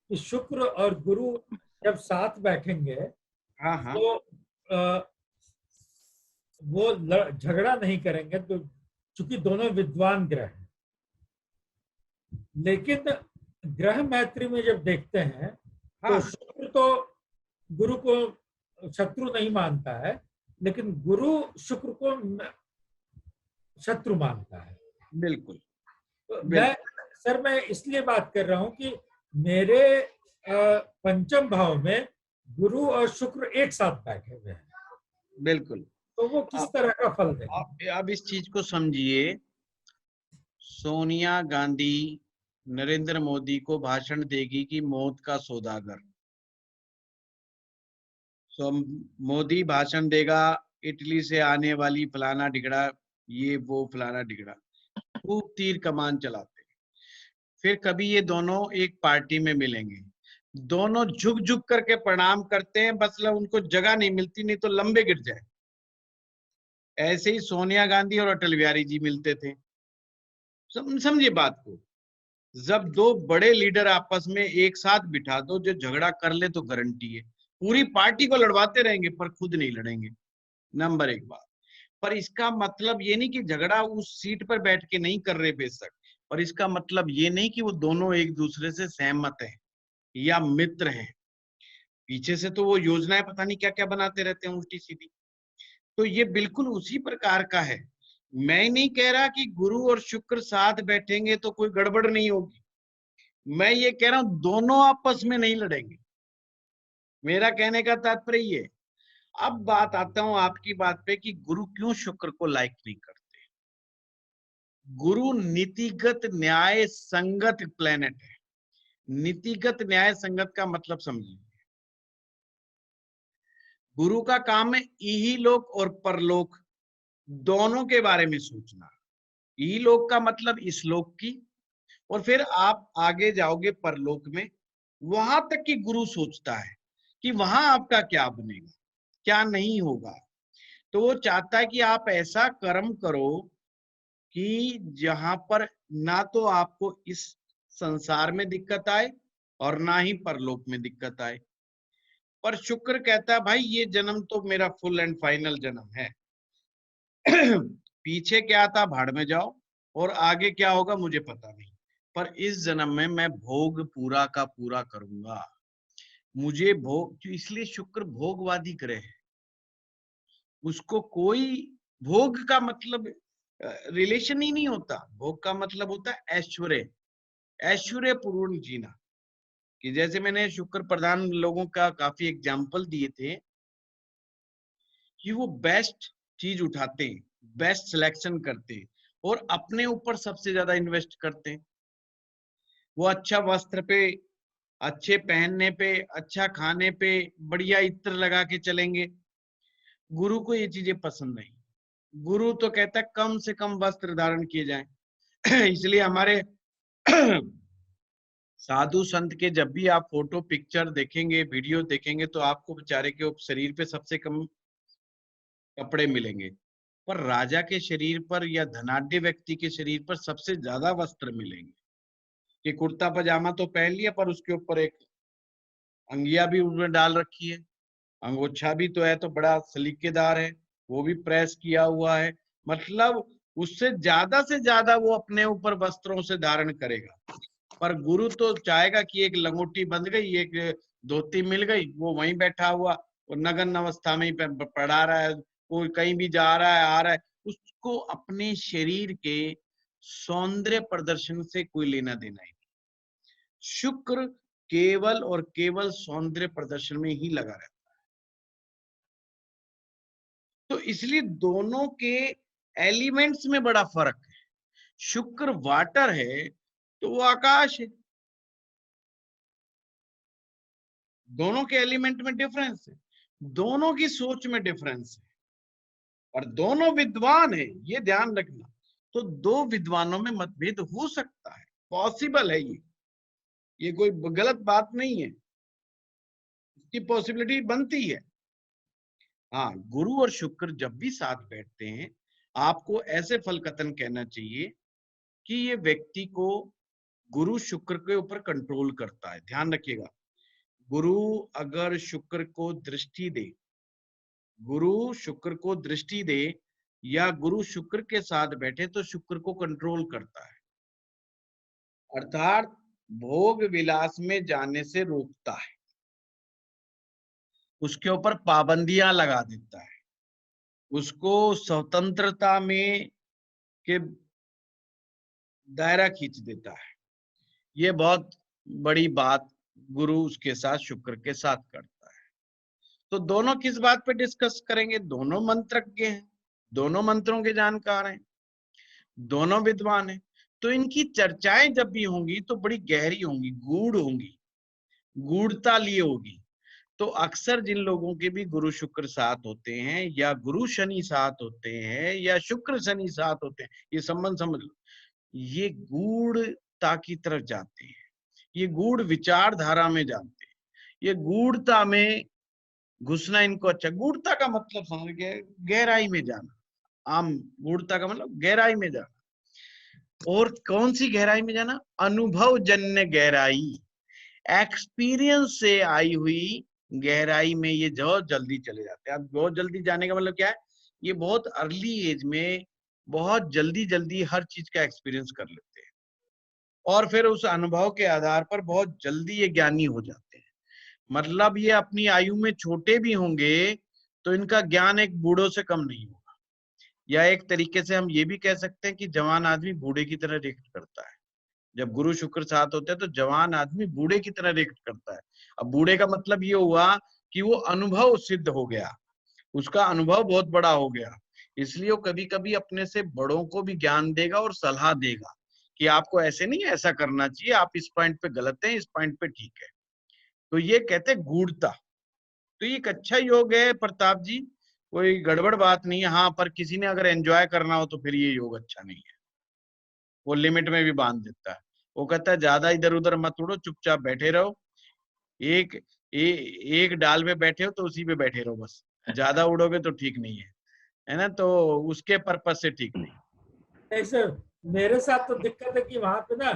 कि शुक्र और गुरु जब साथ बैठेंगे तो वो झगड़ा नहीं करेंगे, तो चूंकि दोनों विद्वान ग्रह हैं। लेकिन ग्रह मैत्री में जब देखते हैं तो शुक्र तो गुरु को शत्रु नहीं मानता है, लेकिन गुरु शुक्र को शत्रु मानता है। बिल्कुल। तो मैं इसलिए बात कर रहा हूं कि मेरे पंचम भाव में गुरु और शुक्र एक साथ बैठे हुए हैं। बिल्कुल। तो वो किस तरह का फल देगा? अब इस चीज को समझिए, सोनिया गांधी नरेंद्र मोदी को भाषण देगी कि मौत का सौदागर। मोदी भाषण देगा, इटली से आने वाली फलाना ढिगड़ा, ये वो फलाना ढिगड़ा, खूब तीर कमान चलाते। फिर कभी ये दोनों एक पार्टी में मिलेंगे, दोनों झुक झुक करके प्रणाम करते हैं, बस उनको जगह नहीं मिलती, नहीं तो लंबे गिर जाए। ऐसे ही सोनिया गांधी और अटल बिहारी जी मिलते थे। समझिए बात को, जब दो बड़े लीडर आपस में एक साथ बिठा दो, जो झगड़ा कर ले तो गारंटी है पूरी पार्टी को लड़वाते रहेंगे पर खुद नहीं लड़ेंगे। नंबर एक बात। पर इसका मतलब ये नहीं कि झगड़ा उस सीट पर बैठ के नहीं कर रहे बेशक, पर इसका मतलब ये नहीं कि वो दोनों एक दूसरे से सहमत हैं या मित्र हैं। पीछे से तो वो योजनाएं पता नहीं क्या क्या बनाते रहते हैं उल्टी सीधी। तो ये बिल्कुल उसी प्रकार का है। मैं नहीं कह रहा कि गुरु और शुक्र साथ बैठेंगे तो कोई गड़बड़ नहीं होगी, मैं ये कह रहा हूं दोनों आपस में नहीं लड़ेंगे। मेरा कहने का तात्पर्य ये, अब बात आता हूं आपकी बात पे कि गुरु क्यों शुक्र को लाइक नहीं करते। गुरु नीतिगत न्याय संगत प्लेनेट है। नीतिगत न्याय संगत का मतलब समझिए, गुरु का काम है इहलोक और परलोक दोनों के बारे में सोचना। इहलोक का मतलब इस लोक की, और फिर आप आगे जाओगे परलोक में, वहां तक की गुरु सोचता है कि वहां आपका क्या बनेगा, क्या नहीं होगा। तो वो चाहता है कि आप ऐसा कर्म करो कि जहां पर ना तो आपको इस संसार में दिक्कत आए और ना ही परलोक में दिक्कत आए। पर शुक्र कहता है भाई ये जन्म तो मेरा फुल एंड फाइनल जन्म है, पीछे क्या था भाड़ में जाओ, और आगे क्या होगा मुझे पता नहीं, पर इस जन्म में मैं भोग पूरा का पूरा करूंगा। मुझे भोग, इसलिए शुक्र भोगवादी ग्रह है। उसको कोई भोग का मतलब रिलेशन ही नहीं होता। भोग का मतलब होता है ऐश्वर्य, ऐश्वर्य पूर्ण जीना। कि जैसे मैंने शुक्र प्रधान लोगों का काफी एग्जाम्पल दिए थे कि वो बेस्ट चीज उठाते हैं, बेस्ट सिलेक्शन करते हैं और अपने ऊपर सबसे ज्यादा इन्वेस्ट करते हैं। वो अच्छा वस्त्र पे, अच्छे पहनने पे, अच्छा खाने पे, बढ़िया इत्र लगा के चलेंगे। गुरु को ये चीजें पसंद नहीं। गुरु तो कहता है कम से कम वस्त्र धारण किए जाएं। इसलिए हमारे साधु संत के जब भी आप फोटो पिक्चर देखेंगे, वीडियो देखेंगे, तो आपको बेचारे के शरीर पे सबसे कम कपड़े मिलेंगे, पर राजा के शरीर पर या धनाढ्य व्यक्ति के शरीर पर सबसे ज्यादा वस्त्र मिलेंगे। कि कुर्ता पजामा तो पहन लिया, पर उसके ऊपर एक अंगिया भी उसमें डाल रखी है, अंगोछा भी तो है, तो बड़ा सलीकेदार है, वो भी प्रेस किया हुआ है। मतलब उससे से ज्यादा वो अपने ऊपर वस्त्रों से धारण करेगा। पर गुरु तो चाहेगा कि एक लंगोटी बंध गई, एक धोती मिल गई, वो वहीं बैठा हुआ और नग्न अवस्था में ही पड़ा रहा है, कोई कहीं भी जा रहा है आ रहा है, उसको अपने शरीर के सौंदर्य प्रदर्शन से कोई लेना देना ही नहीं। शुक्र केवल और केवल सौंदर्य प्रदर्शन में ही लगा रहता है। तो इसलिए दोनों के एलिमेंट्स में बड़ा फर्क है। शुक्र वाटर है तो वो आकाश है। दोनों के एलिमेंट में डिफरेंस है, दोनों की सोच में डिफरेंस है, और दोनों विद्वान है, ये ध्यान रखना। तो दो विद्वानों में मतभेद हो सकता है, पॉसिबल है, ये कोई गलत बात नहीं है, इसकी पॉसिबिलिटी बनती है। हाँ, गुरु और शुक्र जब भी साथ बैठते हैं, आपको ऐसे फल कथन कहना चाहिए कि ये व्यक्ति को गुरु शुक्र के ऊपर कंट्रोल करता है। ध्यान रखिएगा, गुरु अगर शुक्र को दृष्टि दे, गुरु शुक्र को दृष्टि दे या गुरु शुक्र के साथ बैठे तो शुक्र को कंट्रोल करता है, अर्थात भोग विलास में जाने से रोकता है, उसके ऊपर पाबंदियां लगा देता है, उसको स्वतंत्रता में के दायरा खींच देता है। ये बहुत बड़ी बात गुरु उसके साथ शुक्र के साथ करता है। तो दोनों किस बात पे डिस्कस करेंगे? दोनों मंत्रज्ञ हैं, दोनों मंत्रों के जानकार हैं, दोनों विद्वान हैं। तो इनकी चर्चाएं जब भी होंगी तो बड़ी गहरी होंगी, गूढ़ होंगी, गूढ़ता लिए होगी। तो अक्सर जिन लोगों के भी गुरु शुक्र साथ होते हैं या गुरु शनि साथ होते हैं या शुक्र शनि साथ होते हैं, ये संबंध समझ लो, ये गूढ़ता की तरफ जाते हैं, ये गूढ़ विचारधारा में जाते हैं, ये गूढ़ता में घुसना इनको अच्छा। गूढ़ता का मतलब समझ गए, गहराई में जाना। आम गूढ़ता का मतलब गहराई में जाना। और कौन सी गहराई में जाना? अनुभव जन्य गहराई, एक्सपीरियंस से आई हुई गहराई में ये बहुत जल्दी चले जाते हैं। अब बहुत जल्दी जाने का मतलब क्या है? ये बहुत अर्ली एज में बहुत जल्दी जल्दी हर चीज का एक्सपीरियंस कर लेते हैं और फिर उस अनुभव के आधार पर बहुत जल्दी ये ज्ञानी हो जाते हैं। मतलब ये अपनी आयु में छोटे भी होंगे तो इनका ज्ञान एक बूढ़ों से कम नहीं होगा। या एक तरीके से हम ये भी कह सकते हैं कि जवान आदमी बूढ़े की तरह रिएक्ट करता है। जब गुरु शुक्र साथ होते हैं तो जवान आदमी बूढ़े की तरह रिएक्ट करता है। अब बूढ़े का मतलब ये हुआ कि वो अनुभव सिद्ध हो गया, उसका अनुभव बहुत बड़ा हो गया, इसलिए वो कभी कभी अपने से बड़ों को भी ज्ञान देगा और सलाह देगा कि आपको ऐसे नहीं, ऐसा करना चाहिए, आप इस पॉइंट पे गलत हैं, इस पॉइंट पे ठीक है। तो ये कहते हैं गूढ़ता। तो ये एक अच्छा योग है प्रताप जी, कोई गड़बड़ बात नहीं है। हाँ, पर किसी ने अगर एंजॉय करना हो तो फिर ये योग अच्छा नहीं है, वो लिमिट में भी बांध देता है। वो कहता है ज्यादा इधर उधर मत उड़ो, चुपचाप बैठे रहो, एक डाल पे बैठे हो तो उसी पे बैठे रहो, बस ज्यादा उड़ोगे तो ठीक नहीं है ना, तो उसके पर्पस से ठीक नहीं। नहीं सर, मेरे साथ तो दिक्कत है कि वहां पे ना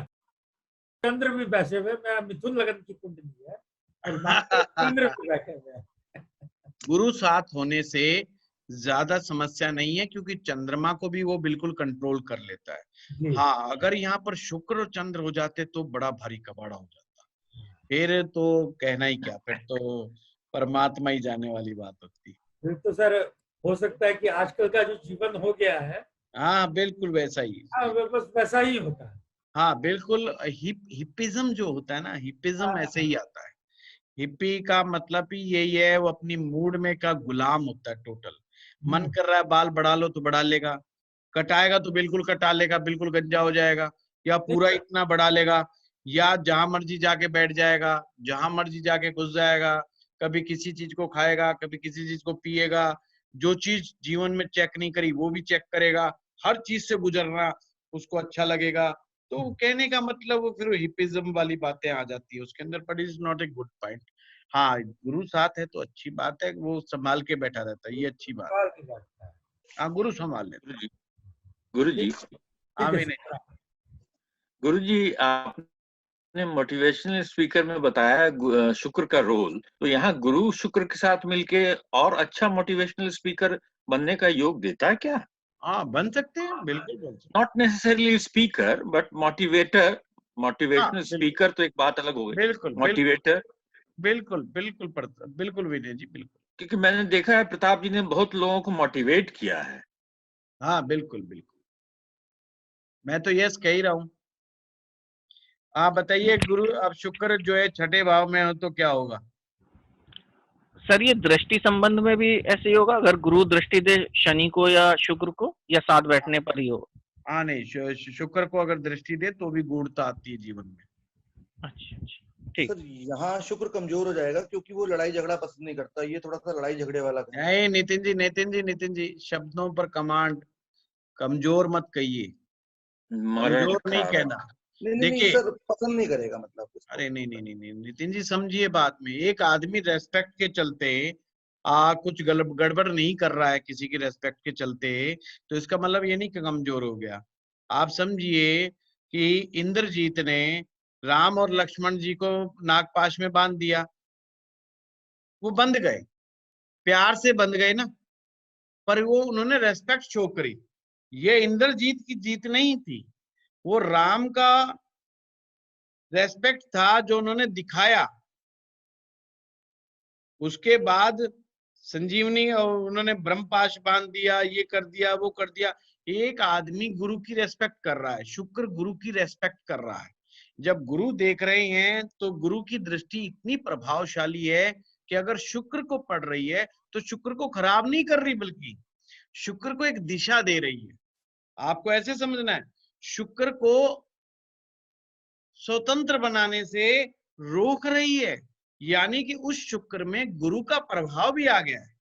चंद्र भी बैठे हुए, मेरा मिथुन लगन की कुंडली है और वहां पे चंद्र भी बैठे हुए हैं। गुरु साथ होने से ज्यादा समस्या नहीं है, क्योंकि चंद्रमा को भी वो बिल्कुल कंट्रोल कर लेता है। हाँ, अगर यहाँ पर शुक्र और चंद्र हो जाते तो बड़ा भारी कबाड़ा हो जाता, फिर तो कहना ही क्या, फिर तो परमात्मा ही जाने वाली बात होती। फिर तो सर हो सकता है कि आजकल का जो जीवन हो गया है, हाँ बिल्कुल वैसा ही, बस वैसा ही होता है। हाँ बिल्कुल, हिप्पिज्म जो होता है ना, हिप्पिज्म ऐसे ही आता है। हिप्पी का मतलब ही यही है, वो अपनी मूड में का गुलाम होता है टोटल। मन कर रहा है बाल बढ़ा लो तो बढ़ा लेगा, कटाएगा तो बिल्कुल कटा लेगा, बिल्कुल गंजा हो जाएगा, या पूरा इतना बढ़ा लेगा, या जहां मर्जी जाके बैठ जाएगा, जहां मर्जी जाके घुस जाएगा, कभी किसी चीज को खाएगा, कभी किसी चीज को पिएगा, जो चीज जीवन में चेक नहीं करी वो भी चेक करेगा, हर चीज से गुजरना उसको अच्छा लगेगा। तो कहने का मतलब वो फिर हिपिज्म वाली बातें आ जाती है उसके अंदर, but is not a good point. हाँ, गुरु साथ है तो अच्छी बात है, वो संभाल के बैठा रहता है, ये अच्छी बात है। हाँ, गुरु संभाल लेता है। गुरु जी, गुरु जी, आपने मोटिवेशनल स्पीकर में बताया शुक्र का रोल, तो यहाँ गुरु शुक्र के साथ मिलके और अच्छा मोटिवेशनल स्पीकर बनने का योग देता है क्या? हाँ, बन सकते हैं, बिल्कुल बन सकते हैं। Not necessarily speaker but motivator. Motivational speaker तो एक बात अलग हो गई, बिल्कुल मोटिवेटर। बिल्कुल बिल्कुल बिल्कुल विनय जी, बिल्कुल। क्योंकि मैंने देखा है प्रताप जी ने बहुत लोगों को मोटिवेट किया है। हाँ बिल्कुल बिल्कुल, मैं तो यस कह ही रहा हूँ। आप बताइए गुरु, अब शुक्र जो है छठे भाव में हो तो क्या होगा? सर ये दृष्टि संबंध में भी ऐसे ही होगा, अगर गुरु दृष्टि दे शनि को या शुक्र को, या साथ बैठने पर ही हो? हाँ नहीं, शुक्र को अगर दृष्टि दे तो भी गूढ़ता आती है जीवन में। अच्छा, ठीक। सर यहाँ शुक्र कमजोर हो जाएगा क्योंकि वो लड़ाई झगड़ा पसंद नहीं करता, ये थोड़ा सा लड़ाई झगड़े वाला नहीं नितिन जी, शब्दों पर कमांड, कमजोर मत कहिए, कमजोर नहीं कहना। नहीं सर, पसंद नहीं करेगा मतलब। अरे नहीं नितिन जी, समझिए बात में, एक आदमी रेस्पेक्ट के चलते कुछ गड़बड़ नहीं कर रहा है किसी की रेस्पेक्ट के चलते, तो इसका मतलब ये नहीं कि कमजोर हो गया। आप समझिए कि इंद्रजीत ने राम और लक्ष्मण जी को नागपाश में बांध दिया, वो बंध गए, प्यार से बंध गए ना, पर वो उन्होंने रेस्पेक्ट शो करी। ये इंद्रजीत की जीत नहीं थी, वो राम का रेस्पेक्ट था जो उन्होंने दिखाया। उसके बाद संजीवनी और उन्होंने ब्रह्मपाश बांध दिया, ये कर दिया, वो कर दिया। एक आदमी गुरु की रेस्पेक्ट कर रहा है, शुक्र गुरु की रेस्पेक्ट कर रहा है। जब गुरु देख रहे हैं तो गुरु की दृष्टि इतनी प्रभावशाली है कि अगर शुक्र को पड़ रही है तो शुक्र को खराब नहीं कर रही, बल्कि शुक्र को एक दिशा दे रही है। आपको ऐसे समझना है, शुक्र को स्वतंत्र बनाने से रोक रही है, यानी कि उस शुक्र में गुरु का प्रभाव भी आ गया है।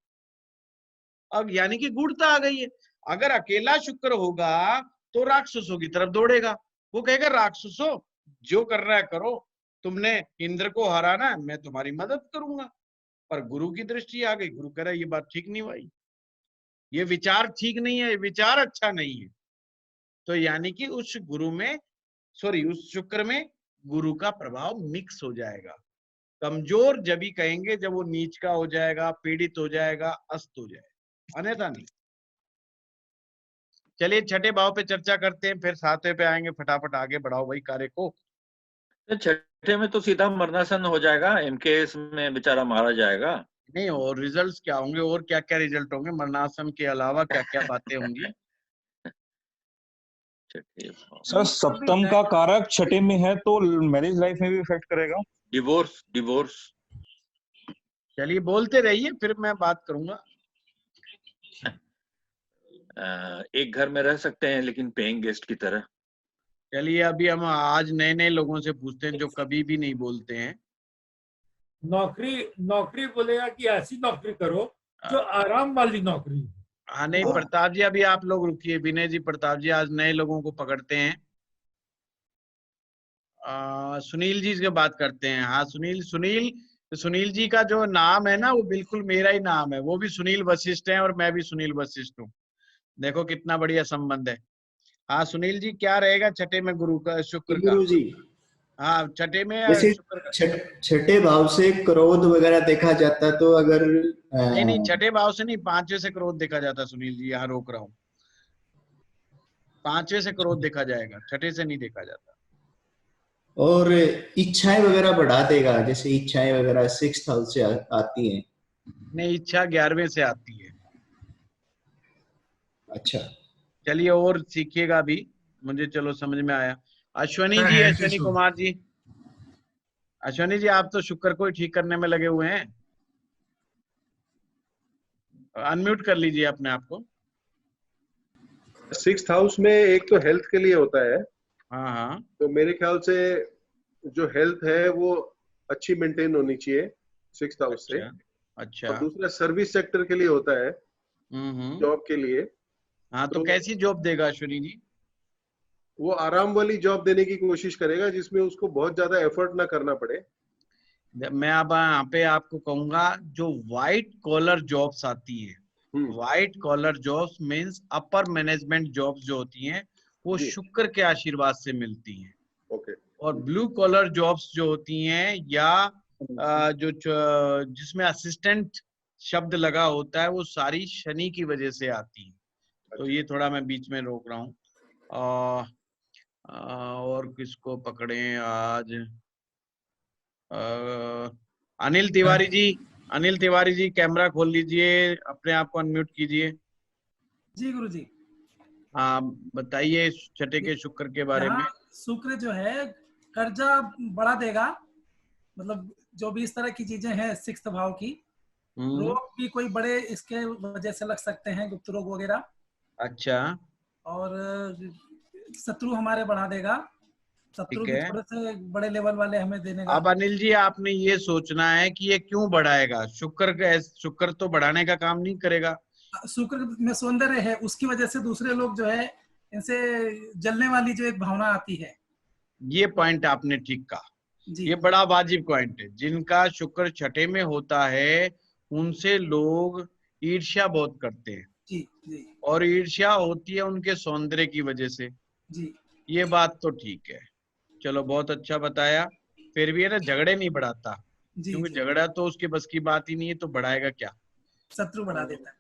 अब यानी कि गूढ़ता आ गई है। अगर अकेला शुक्र होगा तो राक्षसों की तरफ दौड़ेगा, वो कहेगा राक्षसों जो कर रहा है करो, तुमने इंद्र को हराना है, मैं तुम्हारी मदद करूंगा। पर गुरु की दृष्टि आ गई, गुरु कह रहा है ये बात ठीक नहीं भाई, ये विचार ठीक नहीं है, ये विचार अच्छा नहीं है। तो यानी कि उस गुरु में, सॉरी उस शुक्र में गुरु का प्रभाव मिक्स हो जाएगा। कमजोर जब ही कहेंगे जब वो नीच का हो जाएगा, पीड़ित हो जाएगा, अस्त हो जाएगा, अन्यथा नहीं। चलिए छठे भाव पे चर्चा करते हैं, फिर सातवें पे आएंगे। फटाफट आगे बढ़ाओ भाई कार्य को। छठे में तो सीधा मरणासन हो जाएगा, एमकेएस में बेचारा मारा जाएगा। नहीं, और रिजल्ट्स क्या होंगे, और क्या क्या रिजल्ट होंगे, मरणासन के अलावा क्या क्या बातें होंगी? सर सप्तम का कारक छठे में है तो मैरिज लाइफ में भी इफेक्ट करेगा। डिवोर्स। चलिए बोलते रहिए, फिर मैं बात करूंगा। एक घर में रह सकते हैं लेकिन पेइंग गेस्ट की तरह। चलिए अभी हम आज नए नए लोगों से पूछते हैं जो कभी भी नहीं बोलते हैं। नौकरी बोलेगा कि ऐसी नौकरी करो जो आराम वाली नौकरी हो। हाँ नहीं प्रताप जी, अभी आप लोग रुकिए। विनय जी, प्रताप जी, आज नए लोगों को पकड़ते हैं। सुनील जी से बात करते हैं। हाँ सुनील जी का जो नाम है ना वो बिल्कुल मेरा ही नाम है। वो भी सुनील वशिष्ठ है और मैं भी सुनील वशिष्ठ हूँ। देखो कितना बढ़िया संबंध है। हाँ सुनील जी, क्या रहेगा छठे में गुरु का शुक्र का? गुरु जी, हाँ छठे में जैसे शुक्र का। छठे भाव से क्रोध वगैरह देखा जाता है, तो अगर नहीं छठे भाव से नहीं, पांचवे से क्रोध देखा जाता है। सुनील जी यहाँ रोक रहा हूँ, पांचवे से क्रोध देखा जाएगा, छठे से नहीं देखा जाता। और इच्छाएं वगैरह बढ़ा देगा, जैसे इच्छाएं वगैरह 6th हाउस से आती हैं। नहीं, इच्छा 11वें से आती है। अच्छा, चलिए और सीखिएगा भी, मुझे चलो समझ में आया। अश्वनी जी, अश्वनी कुमार जी, अश्वनी जी आप तो शुक्र को ही ठीक करने में लगे हुए हैं। अनम्यूट कर लीजिए अपने आप को। 6th हाउस में एक तो हेल्थ के लिए होता है। हाँ हाँ। तो मेरे ख्याल से जो हेल्थ है वो अच्छी मेंटेन होनी चाहिए 6th हाउस से। अच्छा। और दूसरा सर्विस सेक्टर के लिए होता है, जॉब के लिए। हाँ तो कैसी जॉब देगा अश्विनी जी? वो आराम वाली जॉब देने की कोशिश करेगा जिसमें उसको बहुत ज्यादा एफर्ट ना करना पड़े। मैं अब यहाँ पे आपको कहूंगा, जो व्हाइट कॉलर जॉब्स आती है, white collar jobs means upper management jobs जो होती हैं वो शुक्र के आशीर्वाद से मिलती हैं। ओके। और ब्लू कॉलर जॉब्स जो होती हैं या जो जिसमें असिस्टेंट शब्द लगा होता है वो सारी शनि की वजह से आती है। तो ये थोड़ा मैं बीच में रोक रहा हूँ। और किसको पकड़े आज? अनिल तिवारी जी, अनिल तिवारी जी कैमरा खोल लीजिए, अपने आप को अनम्यूट कीजिए। जी गुरु जी। हाँ बताइए छठे के शुक्र के बारे में। शुक्र जो है कर्जा बढ़ा देगा, मतलब जो भी इस तरह की चीजें हैं 6th भाव की, रोग भी कोई बड़े इसके वजह से लग सकते हैं, गुप्त रोग वगैरह। अच्छा। और शत्रु हमारे बढ़ा देगा, शत्रु भी थोड़े से बड़े लेवल वाले हमें देने का। अब अनिल जी आपने ये सोचना है कि ये क्यों बढ़ाएगा। शुक्र तो बढ़ाने का काम नहीं करेगा। शुक्र में सौंदर्य है, उसकी वजह से दूसरे लोग जो है इनसे जलने वाली जो एक भावना आती है। ये पॉइंट आपने ठीक कहा, ये बड़ा वाजिब पॉइंट है। जिनका शुक्र छठे में होता है उनसे लोग ईर्ष्या बहुत करते हैं। जी जी। और ईर्ष्या होती है उनके सौंदर्य की वजह से। जी। ये बात तो ठीक है, चलो बहुत अच्छा बताया। फिर भी है ना, झगड़े नहीं बढ़ाता, क्योंकि झगड़ा तो उसके बस की बात ही नहीं है, तो बढ़ाएगा क्या? शत्रु बढ़ा देता है।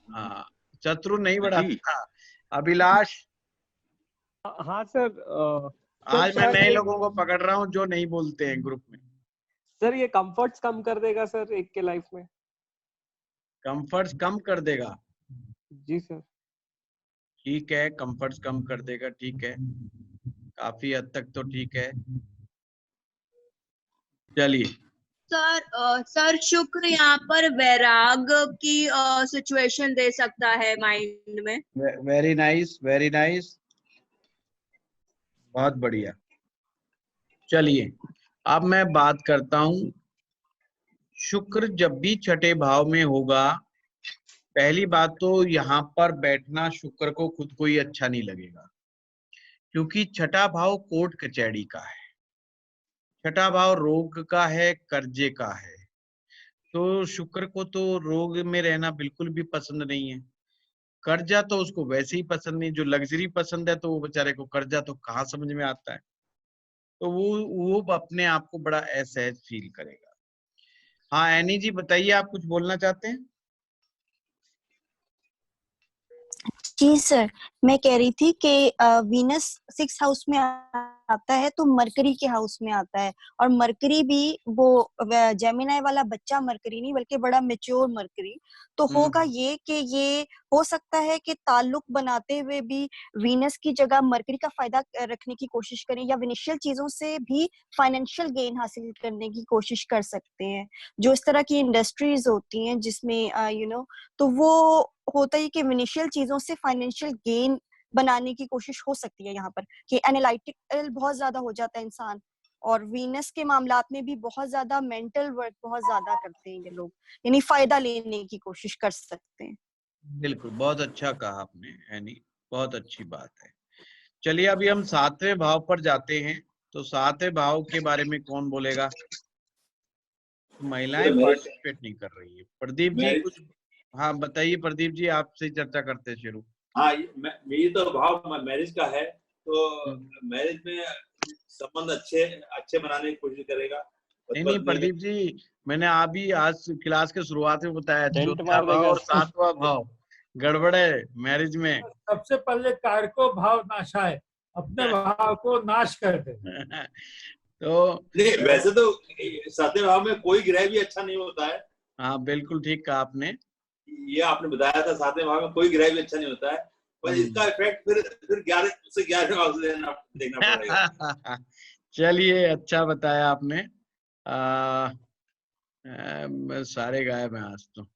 हाँ शत्रु नहीं बढ़ाता। अभिलाष। हाँ सर, आज मैं नए लोगों को पकड़ रहा हूँ जो नहीं बोलते हैं ग्रुप में। सर ये कंफर्ट्स कम कर देगा सर एक के लाइफ में। कंफर्ट्स कम कर देगा? जी सर। ठीक है, कंफर्ट्स कम कर देगा, ठीक है, काफी हद तक तो ठीक है। चलिए सर शुक्र यहाँ पर वैराग की सिचुएशन दे सकता है माइंड में। वेरी नाइस, वेरी नाइस, बहुत बढ़िया। चलिए अब मैं बात करता हूं, शुक्र जब भी छठे भाव में होगा, पहली बात तो यहाँ पर बैठना शुक्र को खुद को ही अच्छा नहीं लगेगा, क्योंकि छठा भाव कोर्ट कचहरी का है, छठा भाव रोग का है, कर्जे का है। तो शुक्र को तो रोग में रहना बिल्कुल भी पसंद नहीं है, कर्जा तो उसको वैसे ही पसंद नहीं। जो लग्जरी पसंद है तो वो बेचारे को कर्जा तो कहाँ समझ में आता है, तो वो अपने आप को बड़ा असहज फील करेगा। हाँ एनी जी बताइए, आप कुछ बोलना चाहते हैं? जी सर, मैं कह रही थी कि वीनस 6th हाउस में आता है तो मरकरी के हाउस में आता है, और मरकरी भी वो जेमिनाई वाला बच्चा मरकरी नहीं बल्कि बड़ा मैच्योर मरकरी। तो होगा ये कि ये हो सकता है कि ताल्लुक बनाते हुए भी वीनस की जगह मरकरी का फायदा रखने की कोशिश करें, या विनिशियल चीजों से भी फाइनेंशियल गेन हासिल करने की कोशिश कर सकते हैं। जो इस तरह की इंडस्ट्रीज होती हैं जिसमें तो वो होता है कि विनिशियल चीजों से फाइनेंशियल गेन बनाने की कोशिश हो सकती है यहाँ पर, कि एनालिटिकल बहुत ज्यादा हो जाता है इंसान, और वीनस के मामलात में भी बहुत ज्यादा मेंटल वर्क बहुत ज्यादा करते हैं ये लोग, यानी फायदा लेने की कोशिश कर सकते हैं। बिल्कुल, बहुत अच्छा कहा आपने यानी, बहुत अच्छी बात है। चलिए अभी हम 7वें भाव पर जाते हैं। तो 7वें भाव के बारे में कौन बोलेगा? महिलाएं पार्टिसिपेट नहीं कर रही है। प्रदीप जी कुछ, हाँ बताइए प्रदीप जी, आपसे चर्चा करते हैं शुरू। हाँ, मेरी तो भाव मैरिज का है, तो मैरिज में संबंध अच्छे बनाने की कोशिश करेगा। नहीं प्रदीप जी, मैंने अभी आज क्लास के शुरुआत में बताया, चौथा भाव और 7वां भाव गड़बड़ है मैरिज में। सबसे पहले कारको भाव नाशाए, अपने भाव को नाश कर दे। तो नहीं, वैसे तो 7वें भाव में कोई ग्रह भी अच्छा नहीं होता है। हाँ बिल्कुल ठीक कहा आपने, ये आपने बताया था 7वें भाव में कोई ग्रह भी अच्छा नहीं होता है, पर इसका इफेक्ट फिर 11वें भाव से देखना पड़ेगा। चलिए अच्छा बताया आपने। सारे गायब हैं आज तो।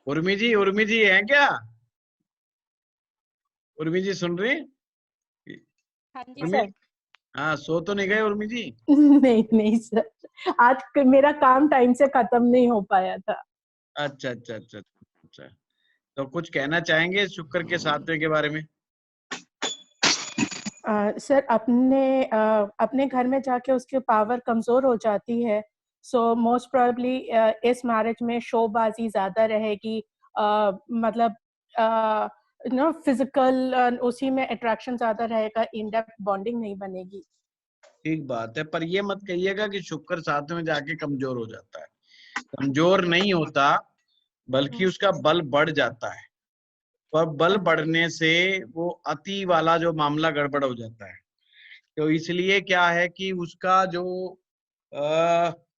उर्मी जी हैं क्या? उर्मी जी सुन रही? हाँ जी सर। हाँ, सो तो नहीं गए उर्मी जी? नहीं सर, आज मेरा काम टाइम से खत्म नहीं हो पाया था। अच्छा। तो कुछ कहना चाहेंगे शुक्र के 7वें के बारे में? सर अपने घर में जाके उसकी पावर कमजोर हो जाती है, सो मोस्ट प्रोबेबली इस मैरिज में शोबाजी ज्यादा रहेगी, मतलब फिजिकल उसी में अट्रैक्शन ज्यादा रहेगा, इन डेप्थ बॉन्डिंग नहीं बनेगी। ठीक बात है, पर ये मत कहिएगा कि शुक्र 7वें में जाके कमजोर हो जाता है। कमजोर नहीं होता, बल्कि उसका बल बढ़ जाता है, और बल बढ़ने से वो अति वाला जो मामला गड़बड़ हो जाता है। तो इसलिए क्या है कि उसका जो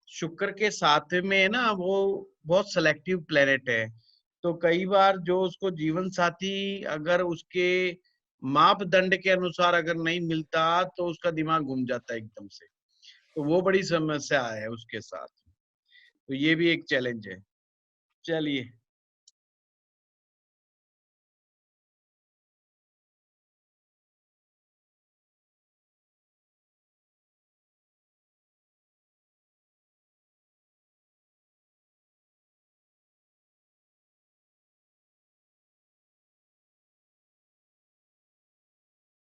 शुक्र के 7वें में है ना, वो बहुत सेलेक्टिव प्लेनेट है। तो कई बार जो उसको जीवन साथी अगर उसके मापदंड के अनुसार अगर नहीं मिलता, तो उसका दिमाग घूम जाता है एकदम से। तो वो बड़ी समस्या है उसके साथ। तो ये भी एक चैलेंज है। चलिए